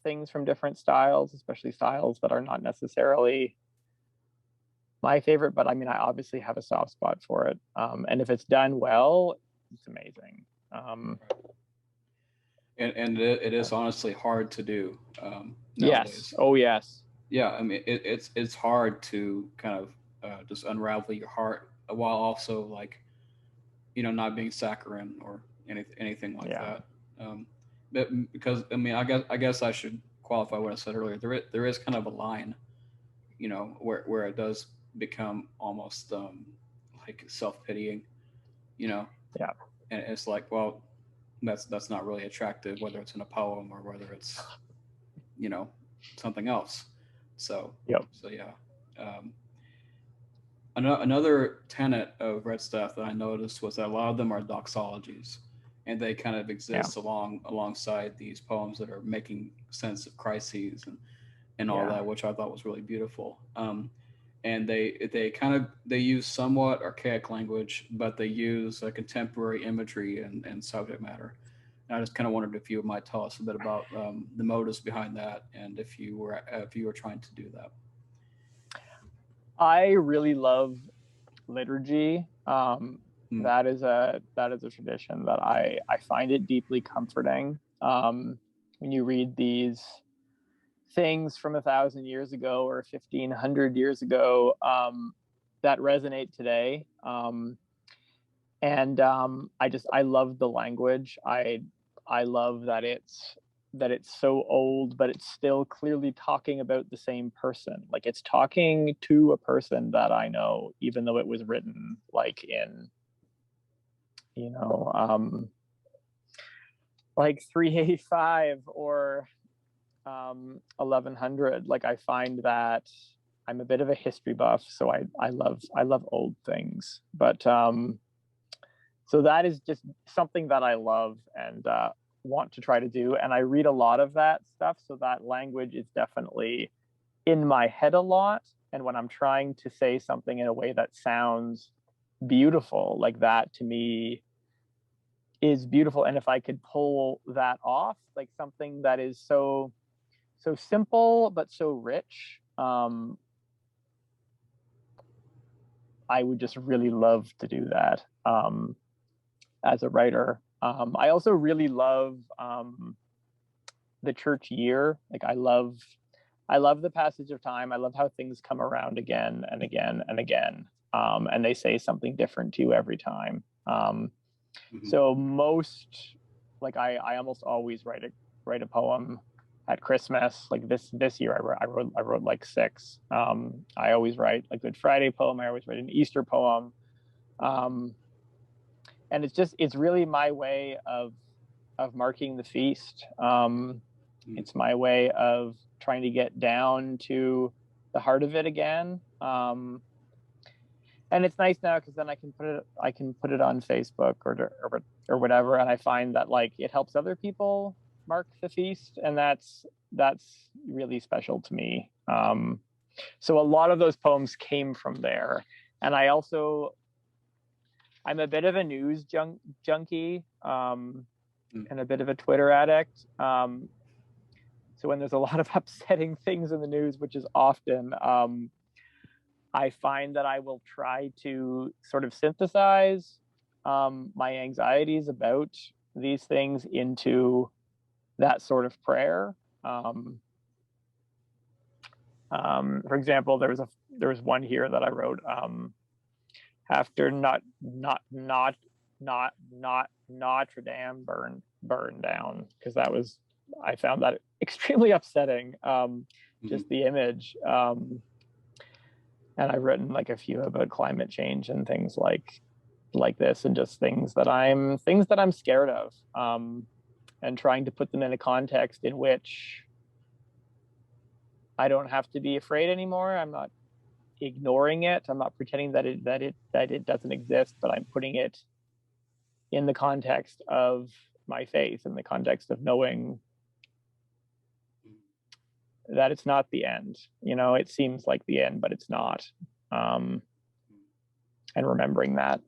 things from different styles, especially styles that are not necessarily my favorite, but I mean, I obviously have a soft spot for it. And if it's done well, it's amazing. And it is honestly hard to do Yes. nowadays. Oh, yes. Yeah, I mean it's hard to kind of just unravel your heart while also like not being saccharine or anything like Yeah. that. But because I guess I should qualify what I said earlier. There is kind of a line, where it does become almost like self pitying, you know, Yeah. and it's like, well, that's not really attractive, whether it's in a poem or whether it's you know something else. So Yep. so yeah. Um, another tenet of red stuff that I noticed was that a lot of them are doxologies, and they kind of Yeah. exist alongside these poems that are making sense of crises and all Yeah. that, which I thought was really beautiful. And they use somewhat archaic language, but they use contemporary imagery and subject matter. And I just kind of wondered if you might tell us a bit about the motives behind that, and if you were trying to do that. I really love liturgy. Mm, That is a tradition that I find it deeply comforting. When you read these things from 1,000 years ago or 1,500 years ago, that resonate today. And I love the language. I love that it's so old, but it's still clearly talking about the same person. Like it's talking to a person that I know, even though it was written like in, you know, like 385 or 1100. Like I find that I'm a bit of a history buff, so I love old things. But so that is just something that I love and want to try to do. And I read a lot of that stuff, so that language is definitely in my head a lot. And when I'm trying to say something in a way that sounds beautiful, like that to me is beautiful. And if I could pull that off, like something that is so simple but so rich, I would just really love to do that as a writer. I also really love the church year. Like I love the passage of time. I love how things come around again and again and again, and they say something different to you every time. mhm. So like I almost always write a poem at Christmas. Like this year, I wrote like six. I always write a Good Friday poem. I always write an Easter poem. Um, and it's really my way of marking the feast. Mm. It's my way of trying to get down to the heart of it again. And it's nice now because then I can put it on Facebook or whatever, and I find that like it helps other people mark the feast, and that's really special to me. So a lot of those poems came from there, and I'm a bit of a news junkie, and a bit of a Twitter addict. So when there's a lot of upsetting things in the news, which is often, I find that I will try to sort of synthesize my anxieties about these things into that sort of prayer. For example, there was one here that I wrote after Notre Dame burned down, because I found that extremely upsetting. Just the image. And I've written like a few about climate change and things like this, and just things that I'm scared of, and trying to put them in a context in which I don't have to be afraid anymore. I'm not ignoring it. I'm not pretending that it doesn't exist, but I'm putting it in the context of my faith, in the context of knowing that it's not the end. It seems like the end, but it's not. And remembering that.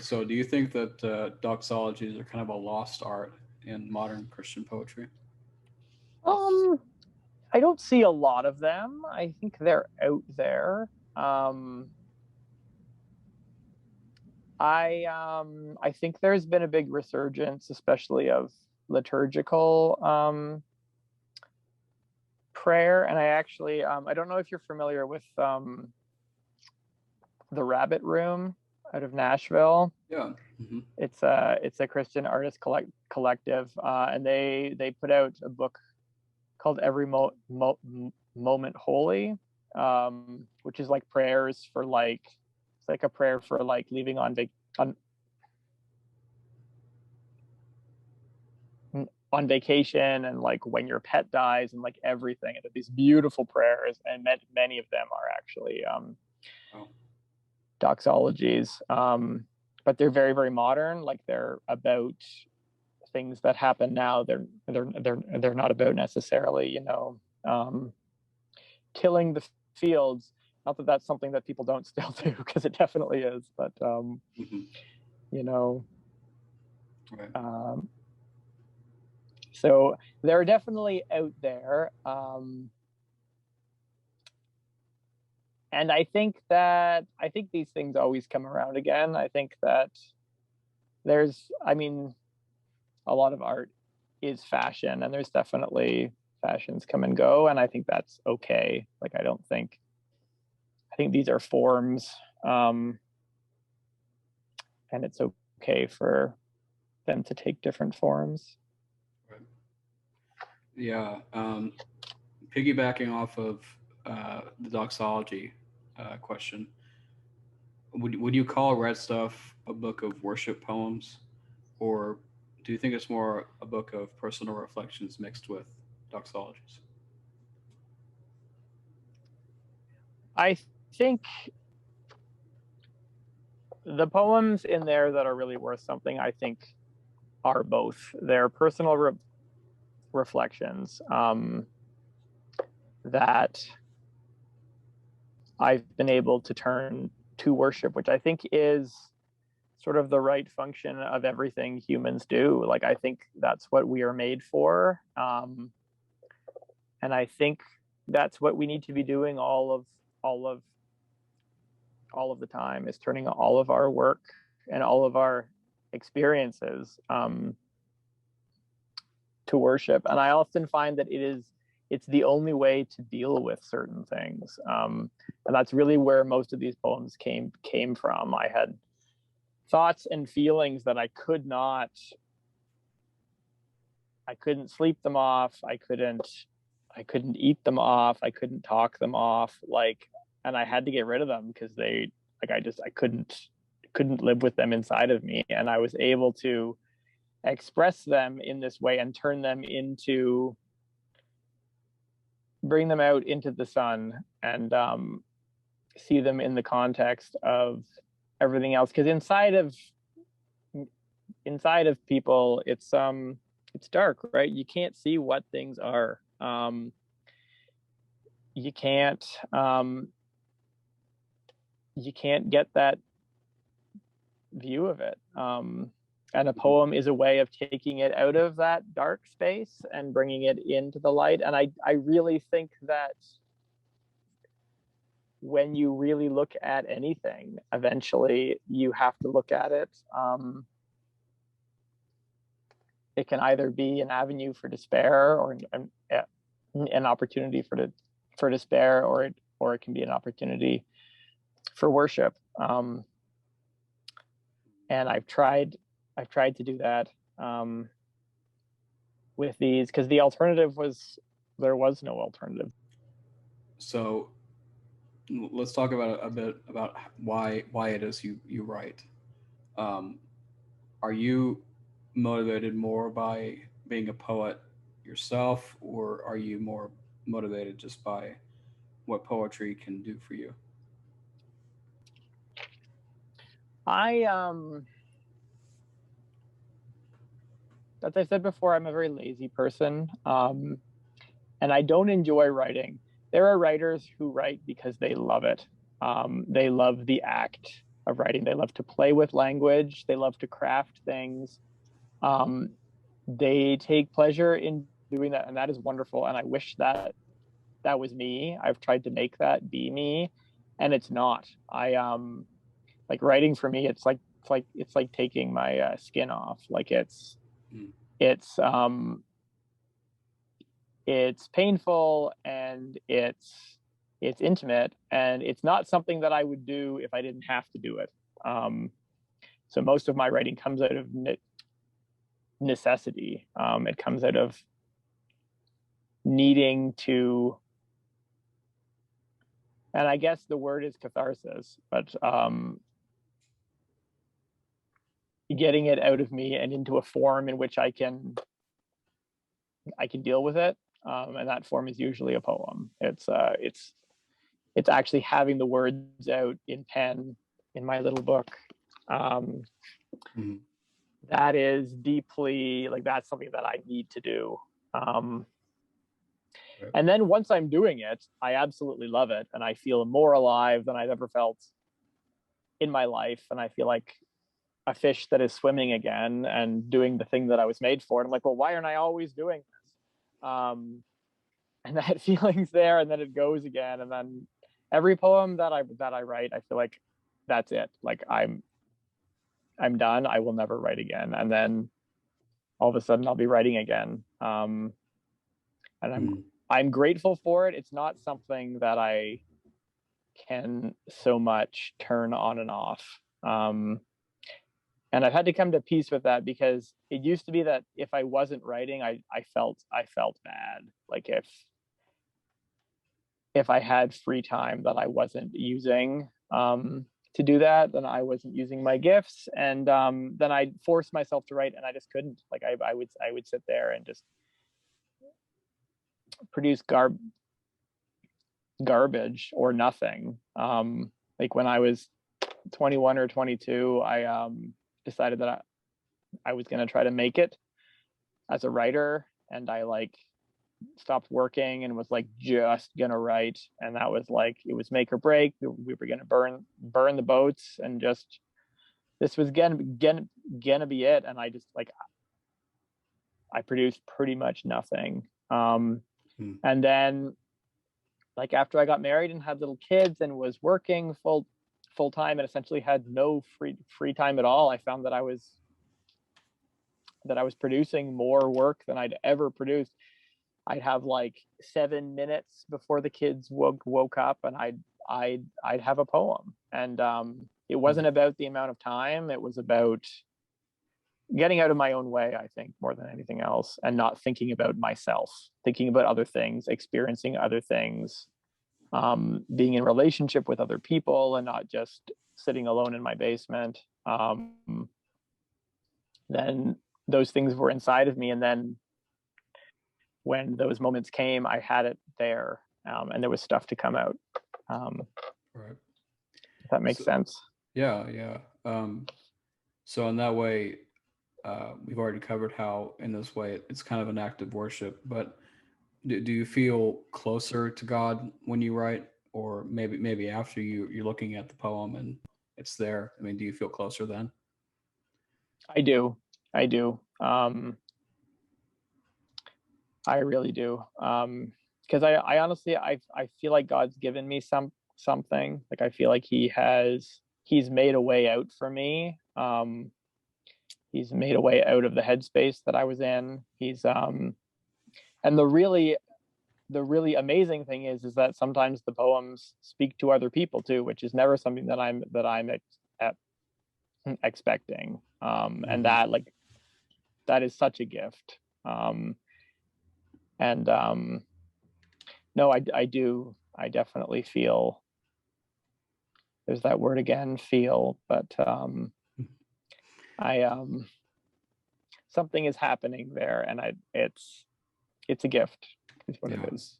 So do you think that doxologies are kind of a lost art in modern Christian poetry? I don't see a lot of them. I think they're out there. I think there's been a big resurgence, especially of liturgical prayer. And I actually, I don't know if you're familiar with the Rabbit Room out of Nashville. Yeah. Mm-hmm. It's a Christian artist collective, and they put out a book called Every Moment Holy, which is like prayers for like, it's like a prayer for like leaving on vacation, and like when your pet dies, and like everything. And these beautiful prayers, and many of them are actually doxologies, but they're very, very modern. Like they're about things that happen now. They're not about necessarily, tilling the fields. Not that that's something that people don't still do, because it definitely is. But Right. So they're definitely out there. And I think these things always come around again. I think that a lot of art is fashion, and there's definitely fashions come and go. And I think that's okay. Like, I think these are forms, and it's okay for them to take different forms. Right. Yeah. Piggybacking off of the doxology question, would you call Red Stuff a book of worship poems, or do you think it's more a book of personal reflections mixed with doxologies? I think the poems in there that are really worth something, I think, are both. They're personal reflections that I've been able to turn to worship, which I think is sort of the right function of everything humans do. Like, I think that's what we are made for. And I think that's what we need to be doing all of the time, is turning all of our work and all of our experiences to worship. And I often find that it's the only way to deal with certain things. And that's really where most of these poems came from. I had thoughts and feelings that I couldn't sleep them off. I couldn't eat them off. I couldn't talk them off. And I had to get rid of them, because I couldn't live with them inside of me. And I was able to express them in this way and bring them out into the sun, and see them in the context of everything else, because inside of people, it's dark, right? You can't see what things are. You can't get that view of it. And a poem is a way of taking it out of that dark space and bringing it into the light. And I really think that when you really look at anything, eventually you have to look at it. It can either be an avenue for despair, or an opportunity for despair, or it can be an opportunity for worship. And I've tried to do that with these, because the alternative there was no alternative. So let's talk about a bit about why it is you write. Are you motivated more by being a poet yourself, or are you more motivated just by what poetry can do for you? As I said before, I'm a very lazy person, and I don't enjoy writing. There are writers who write because they love it. They love the act of writing. They love to play with language. They love to craft things. They take pleasure in doing that, and that is wonderful. And I wish that was me. I've tried to make that be me, and it's not. Like writing for me, it's like taking my skin off. Like it's painful, and it's intimate, and it's not something that I would do if I didn't have to do it. So most of my writing comes out of necessity. It comes out of needing to, and I guess the word is catharsis, but getting it out of me and into a form in which I can deal with it. And that form is usually a poem. It's actually having the words out in pen in my little book. That is deeply, like, that's something that I need to do. And then once I'm doing it, I absolutely love it, and I feel more alive than I've ever felt in my life. And I feel like a fish that is swimming again and doing the thing that I was made for. And I'm like, well, why aren't I always doing this? And that feeling's there, and then it goes again. And then every poem that I write, I feel like that's it. Like I'm done. I will never write again. And then all of a sudden I'll be writing again. And I'm grateful for it. It's not something that I can so much turn on and off. And I've had to come to peace with that, because it used to be that if I wasn't writing, I felt bad. Like if I had free time that I wasn't using to do that, then I wasn't using my gifts, and then I'd force myself to write, and I just couldn't. Like I would sit there and just produce garbage or nothing. Like when I was 21 or 22, I decided that I was going to try to make it as a writer, and I stopped working and was just gonna write, and that was it was make or break. We were gonna burn the boats, and just this was gonna be it. And I just I produced pretty much nothing. And then after I got married and had little kids and was working full time and essentially had no free time at all, I found that I was producing more work than I'd ever produced. I'd have 7 minutes before the kids woke up, and I'd have a poem. And it wasn't about the amount of time. It was about getting out of my own way, I think, more than anything else, and not thinking about myself, thinking about other things, experiencing other things, being in relationship with other people, and not just sitting alone in my basement. Then those things were inside of me, and then when those moments came, I had it there, and there was stuff to come out. Right. If that makes sense. Yeah. So in that way, we've already covered how in this way it's kind of an act of worship, but do you feel closer to God when you write, or maybe after you're looking at the poem and it's there? I mean, do you feel closer then? I do. I really do. Because I honestly I feel like God's given me something. Like I feel like he's made a way out for me. He's made a way out of the headspace that I was in. And the really amazing thing is that sometimes the poems speak to other people too, which is never something that I'm expecting. And that is such a gift. And no, I do. I definitely feel. There's that word again, feel. But I something is happening there, and it's a gift. Is what it is.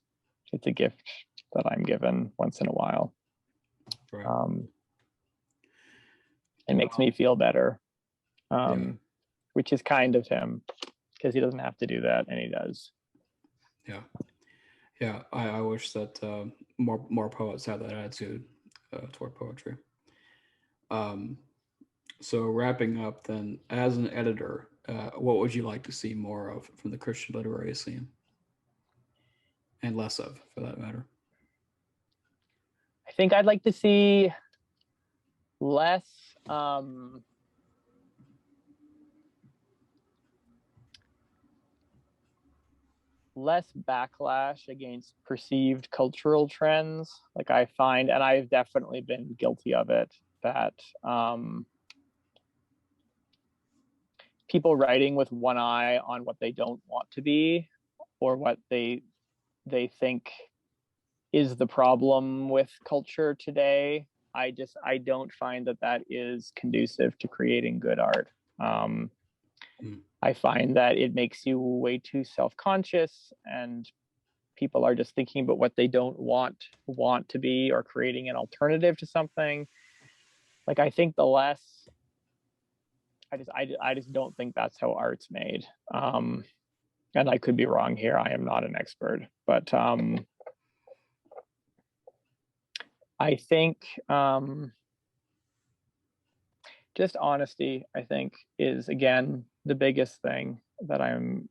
It's a gift that I'm given once in a while. Right. It makes me feel better, which is kind of him, because he doesn't have to do that, and he does. Yeah. I wish that more poets had that attitude toward poetry. So wrapping up, then, as an editor, what would you like to see more of from the Christian literary scene, and less of, for that matter? I think I'd like to see less less backlash against perceived cultural trends. Like I find, and I've definitely been guilty of it, that people writing with one eye on what they don't want to be, or what they think is the problem with culture today. I don't find that is conducive to creating good art. I find that it makes you way too self-conscious, and people are just thinking about what they don't want to be, or creating an alternative to something. Like I think the less, I just don't think that's how art's made. And I could be wrong here. I am not an expert, but I think just honesty, I think, is again the biggest thing that I'm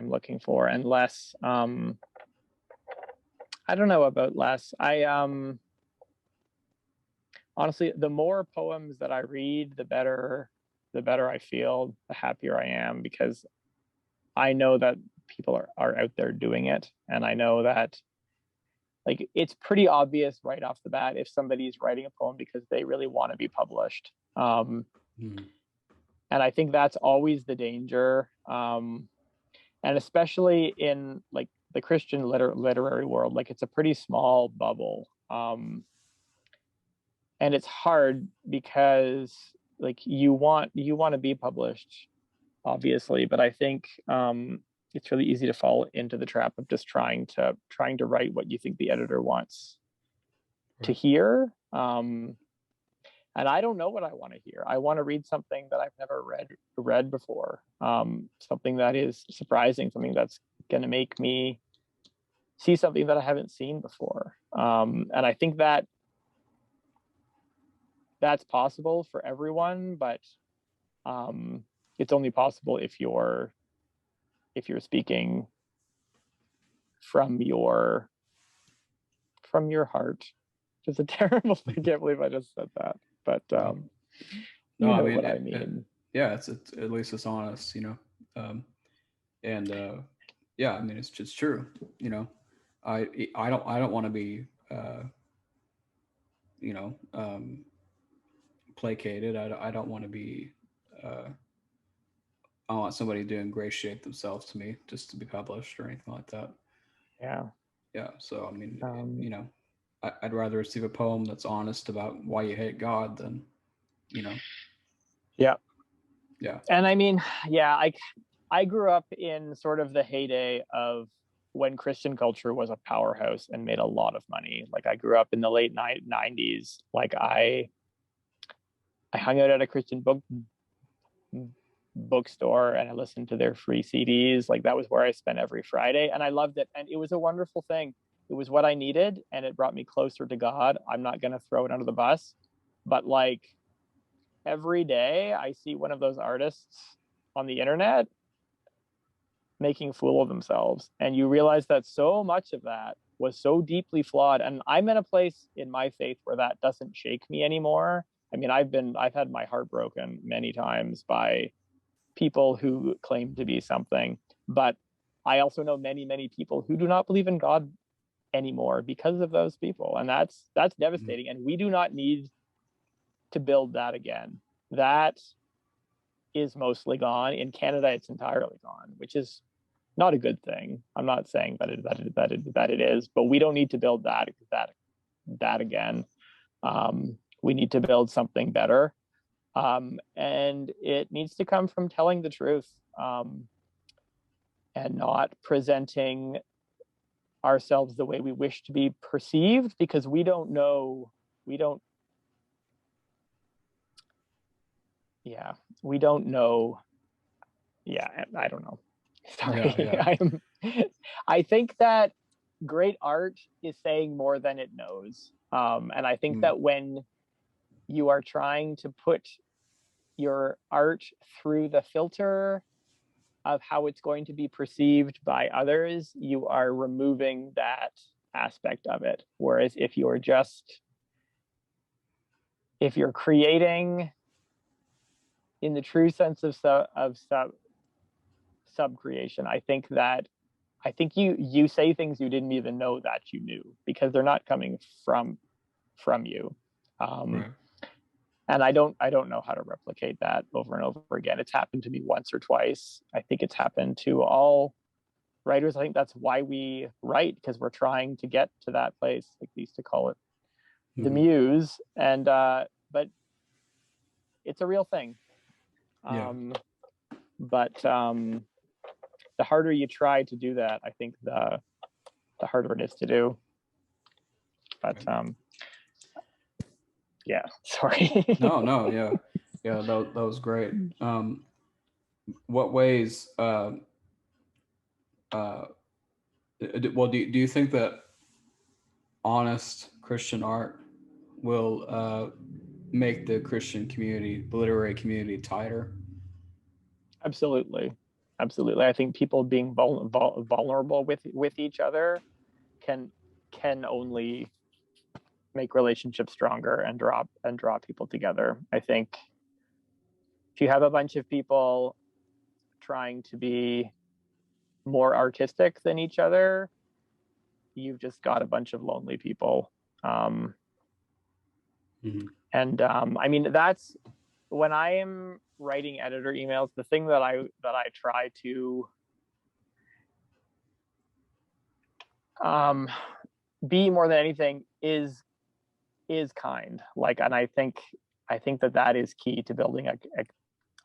looking for, and less. I don't know about less. I honestly, the more poems that I read, the better I feel, the happier I am, because I know that people are out there doing it, and I know that, like, it's pretty obvious right off the bat if somebody's writing a poem because they really want to be published. And I think that's always the danger. And especially in like the Christian literary world, like it's a pretty small bubble. And it's hard because like you want to be published, obviously, but I think it's really easy to fall into the trap of just trying to write what you think the editor wants to hear. And I don't know what I want to hear. I want to read something that I've never read before, something that is surprising, something that's going to make me see something that I haven't seen before. And I think that that's possible for everyone, but it's only possible if you're speaking from your heart. It's a terrible thing. I can't believe I just said that, but no, you know, I mean, what I mean. It's at least it's honest, you know. And yeah, I mean, it's just true, you know. I don't want to be you know, placated. I don't want to be I want somebody to ingratiate themselves to me just to be published or anything like that. Yeah, so I mean, you know, I'd rather receive a poem that's honest about why you hate God than, you know. Yeah. Yeah. And I mean, yeah, I grew up in sort of the heyday of when Christian culture was a powerhouse and made a lot of money. Like I grew up in the late 90s. Like I hung out at a Christian bookstore and I listened to their free CDs. Like that was where I spent every Friday, and I loved it. And it was a wonderful thing. It was what I needed, and it brought me closer to God. I'm not going to throw it under the bus, but like every day I see one of those artists on the internet making a fool of themselves, and you realize that so much of that was so deeply flawed. And I'm in a place in my faith where that doesn't shake me anymore. I mean, I've had my heart broken many times by people who claim to be something, but I also know many people who do not believe in God anymore because of those people, and that's devastating. And we do not need to build that again. That is mostly gone. In Canada, it's entirely gone, which is not a good thing. I'm not saying that it is, but we don't need to build that again. We need to build something better, and it needs to come from telling the truth, and not presenting ourselves the way we wish to be perceived, because we don't know. We don't know. Yeah, I don't know. Sorry. Yeah. I think that great art is saying more than it knows. And I think that when you are trying to put your art through the filter of how it's going to be perceived by others, you are removing that aspect of it. Whereas if you're creating in the true sense of sub-creation, I think you say things you didn't even know that you knew, because they're not coming from you. Right. And I don't know how to replicate that over and over again. It's happened to me once or twice. I think it's happened to all writers. I think that's why we write, because we're trying to get to that place. Like we used to call it the muse, and but it's a real thing. But the harder you try to do that, I think the harder it is to do. But yeah, sorry. No, yeah, that was great. What ways? Well, do you think that honest Christian art will make the Christian community, the literary community, tighter? Absolutely. I think people being vulnerable with each other can only make relationships stronger and draw people together. I think if you have a bunch of people trying to be more artistic than each other, you've just got a bunch of lonely people. And I mean, that's when I am writing editor emails, the thing that I try to be more than anything is kind. Like, and I think that is key to building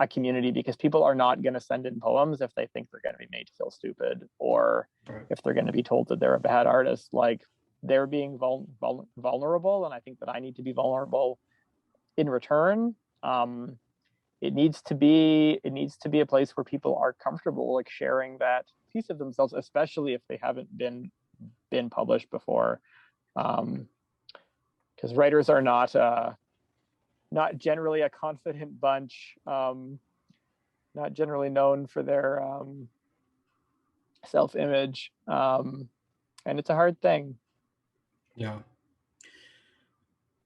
a community, because people are not going to send in poems if they think they're going to be made to feel stupid, or if they're going to be told that they're a bad artist. Like, they're being vulnerable, and I think that I need to be vulnerable in return. It needs to be a place where people are comfortable, like, sharing that piece of themselves, especially if they haven't been published before, because writers are not generally a confident bunch, not generally known for their self-image, and it's a hard thing. Yeah.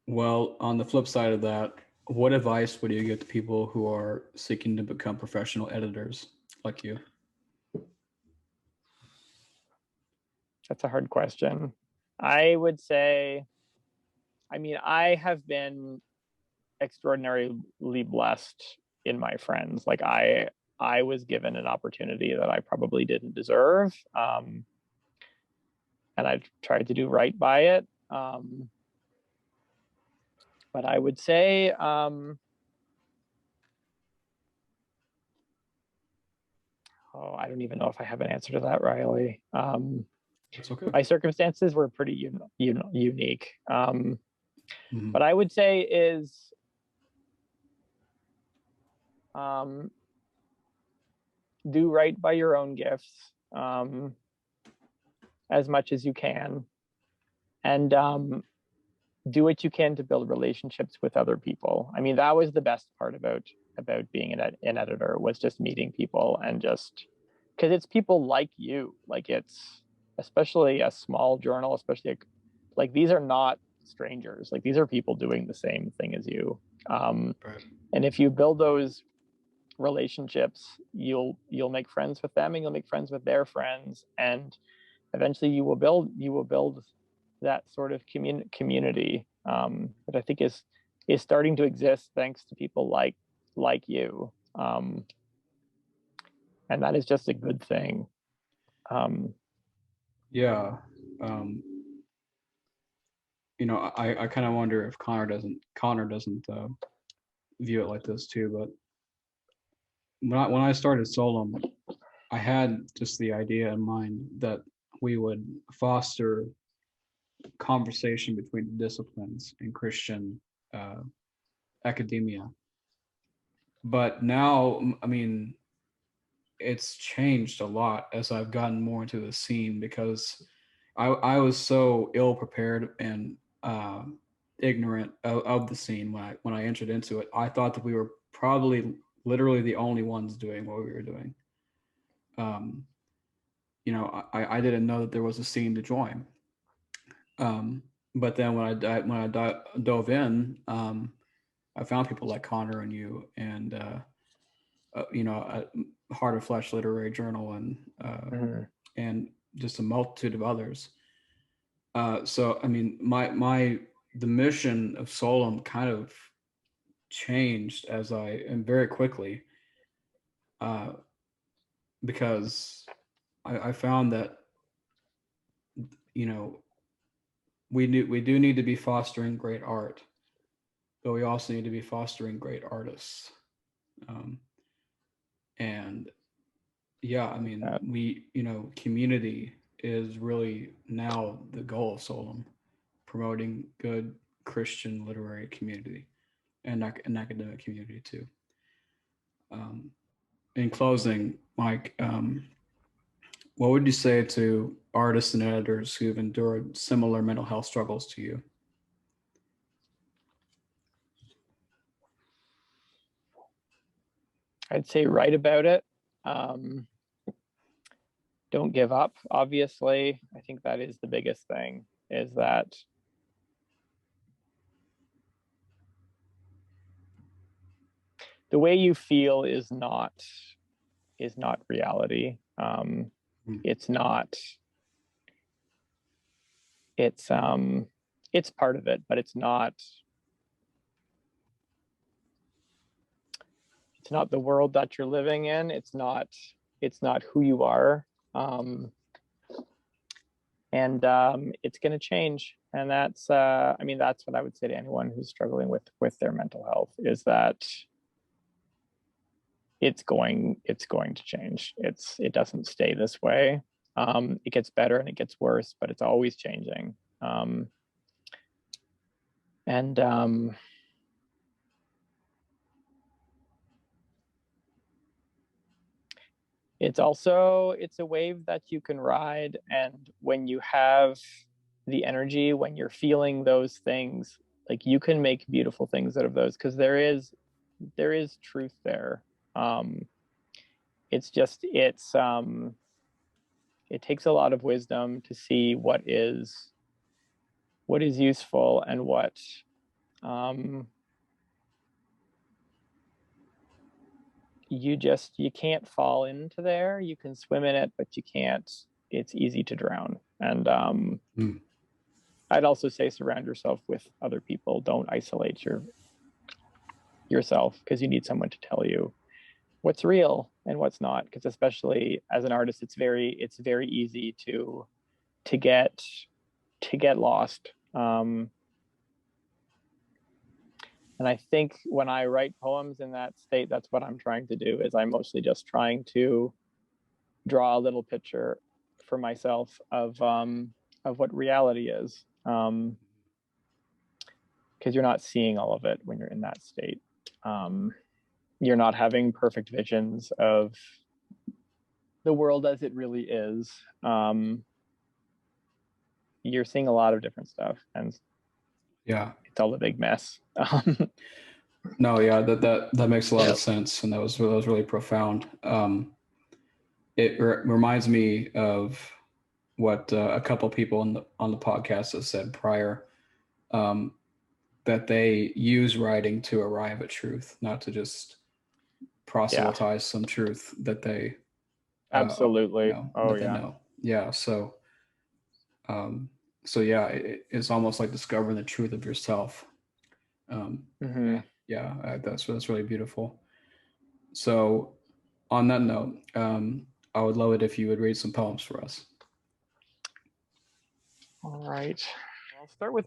Well, on the flip side of that, what advice would you give to people who are seeking to become professional editors like you? That's a hard question. I would say, I mean, I have been extraordinarily blessed in my friends. Like, I was given an opportunity that I probably didn't deserve, and I've tried to do right by it. But I would say, I don't even know if I have an answer to that, Riley. It's okay. My circumstances were pretty unique. Mm-hmm. But I would say is do right by your own gifts as much as you can, and do what you can to build relationships with other people. I mean, that was the best part about being an editor, was just meeting people, and just because it's people like you, like it's especially a small journal, especially like these are not strangers, like these are people doing the same thing as you. Right. And if you build those relationships, you'll make friends with them, and you'll make friends with their friends, and eventually you will build that sort of community that I think is starting to exist thanks to people like you, and that is just a good thing. Yeah. I kind of wonder if Connor doesn't view it like this too. But when I started Solum, I had just the idea in mind that we would foster conversation between the disciplines in Christian academia. But now, I mean, it's changed a lot as I've gotten more into the scene, because I was so ill prepared and ignorant of the scene when I entered into it. I thought that we were probably literally the only ones doing what we were doing. I didn't know that there was a scene to join. But then when I dove in, I found people like Connor and you, and a Heart of Flesh Literary Journal, and just a multitude of others. So I mean, the mission of Solum kind of changed and very quickly, because I found that we do need to be fostering great art, but we also need to be fostering great artists. And yeah, I mean, community is really now the goal of Solum, promoting good Christian literary community and an academic community too. In closing, Mike, what would you say to artists and editors who've endured similar mental health struggles to you? I'd say write about it. Don't give up. Obviously, I think that is the biggest thing, is that the way you feel is not reality. It's not. It's part of it, but it's not the world that you're living in. It's not who you are. And it's going to change. And that's that's what I would say to anyone who's struggling with their mental health, is that it's going to change. It doesn't stay this way. It gets better and it gets worse, but it's always changing. It's a wave that you can ride, and when you have the energy, when you're feeling those things, like, you can make beautiful things out of those, because there is truth there. It's just it takes a lot of wisdom to see what is useful, and what you can't fall into there. You can swim in it, but you can't. It's easy to drown. And I'd also say surround yourself with other people. Don't isolate yourself, because you need someone to tell you what's real and what's not. Because especially as an artist, it's very easy to get lost. And I think when I write poems in that state, that's what I'm trying to do. Is I'm mostly just trying to draw a little picture for myself of what reality is, because you're not seeing all of it when you're in that state. You're not having perfect visions of the world as it really is. You're seeing a lot of different stuff, and Yeah. it's all a big mess. No, yeah, that makes a lot of sense, and that was really profound. It reminds me of what a couple people on the podcast have said prior, that they use writing to arrive at truth, not to just proselytize some truth that they absolutely that they know. Yeah, so yeah, it's almost like discovering the truth of yourself. That's really beautiful. So on that note, I would love it if you would read some poems for us. All right, I'll start with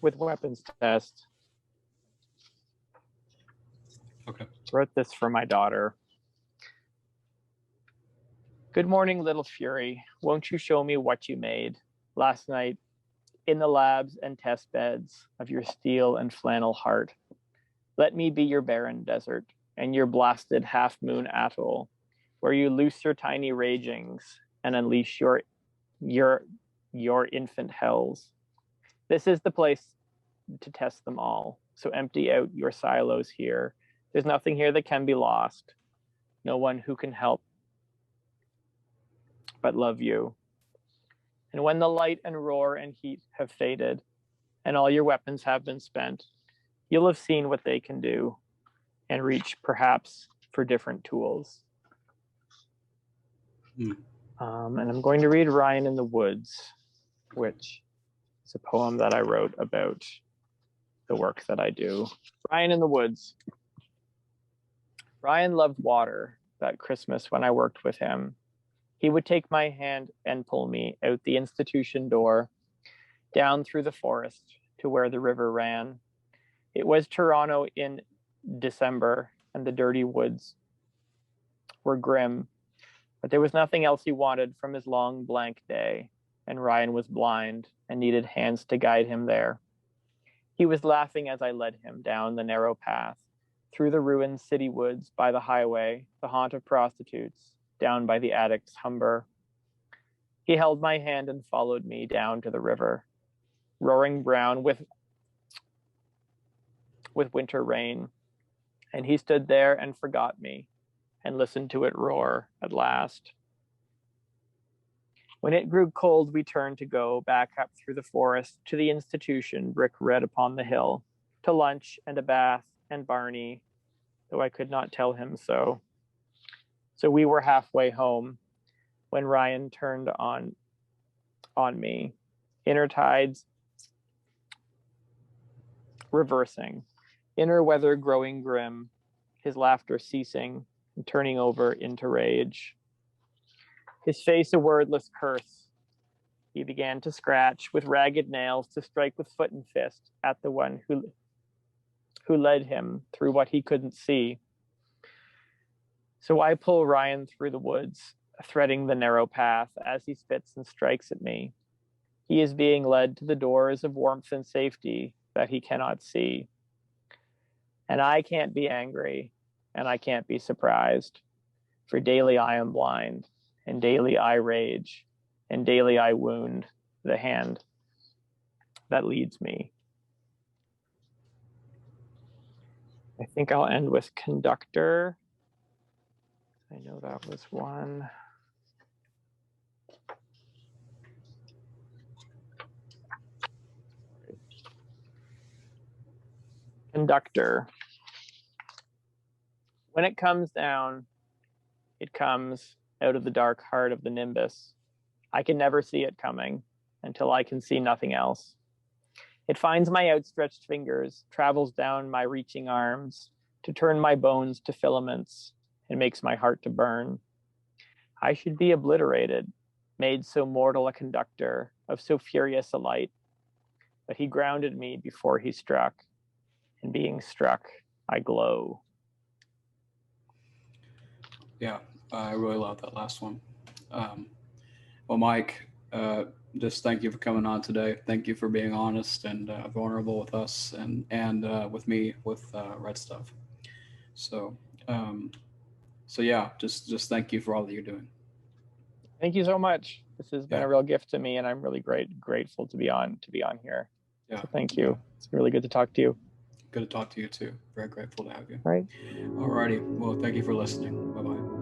weapons test. Okay. Wrote this for my daughter. Good morning, little fury. Won't you show me what you made last night in the labs and test beds of your steel and flannel heart? Let me be your barren desert and your blasted half-moon atoll, where you loose your tiny ragings and unleash your infant hells. This is the place to test them all. So empty out your silos here. There's nothing here that can be lost. No one who can help but love you. And when the light and roar and heat have faded, and all your weapons have been spent, you'll have seen what they can do, and reach perhaps for different tools. And I'm going to read Ryan in the Woods, which is a poem that I wrote about the work that I do. Ryan in the Woods. Ryan loved water that Christmas when I worked with him. He would take my hand and pull me out the institution door, down through the forest to where the river ran. It was Toronto in December, and the dirty woods were grim, but there was nothing else he wanted from his long blank day, and Ryan was blind and needed hands to guide him there. He was laughing as I led him down the narrow path, through the ruined city woods by the highway, the haunt of prostitutes, down by the addict's humber. He held my hand and followed me down to the river, roaring brown with winter rain. And he stood there and forgot me and listened to it roar at last. When it grew cold, we turned to go back up through the forest to the institution, brick red upon the hill, to lunch and a bath and Barney, though I could not tell him so. So we were halfway home when Ryan turned on me, inner tides reversing, inner weather growing grim, his laughter ceasing and turning over into rage. His face a wordless curse. He began to scratch with ragged nails, to strike with foot and fist at the one who led him through what he couldn't see. So I pull Ryan through the woods, threading the narrow path as he spits and strikes at me. He is being led to the doors of warmth and safety that he cannot see. And I can't be angry, and I can't be surprised, for daily I am blind, and daily I rage, and daily I wound the hand that leads me. I think I'll end with conductor. I know that was one. Conductor. When it comes down, it comes out of the dark heart of the nimbus. I can never see it coming until I can see nothing else. It finds my outstretched fingers, travels down my reaching arms to turn my bones to filaments, and makes my heart to burn. I should be obliterated, made so mortal a conductor of so furious a light, but he grounded me before he struck, and being struck, I glow. Yeah, I really love that last one. Um, well, Mike, just thank you for coming on today. Thank you for being honest and vulnerable with us and with me with Red Stuff. So, um, so yeah, just thank you for all that you're doing. Thank you so much. This has been Yeah, a real gift to me, and I'm really grateful to be on here. yeah, So thank yeah. you. It's really good to talk to you. Good to talk to you too. Very grateful to have you. Right. Alrighty. Well, thank you for listening. Bye bye.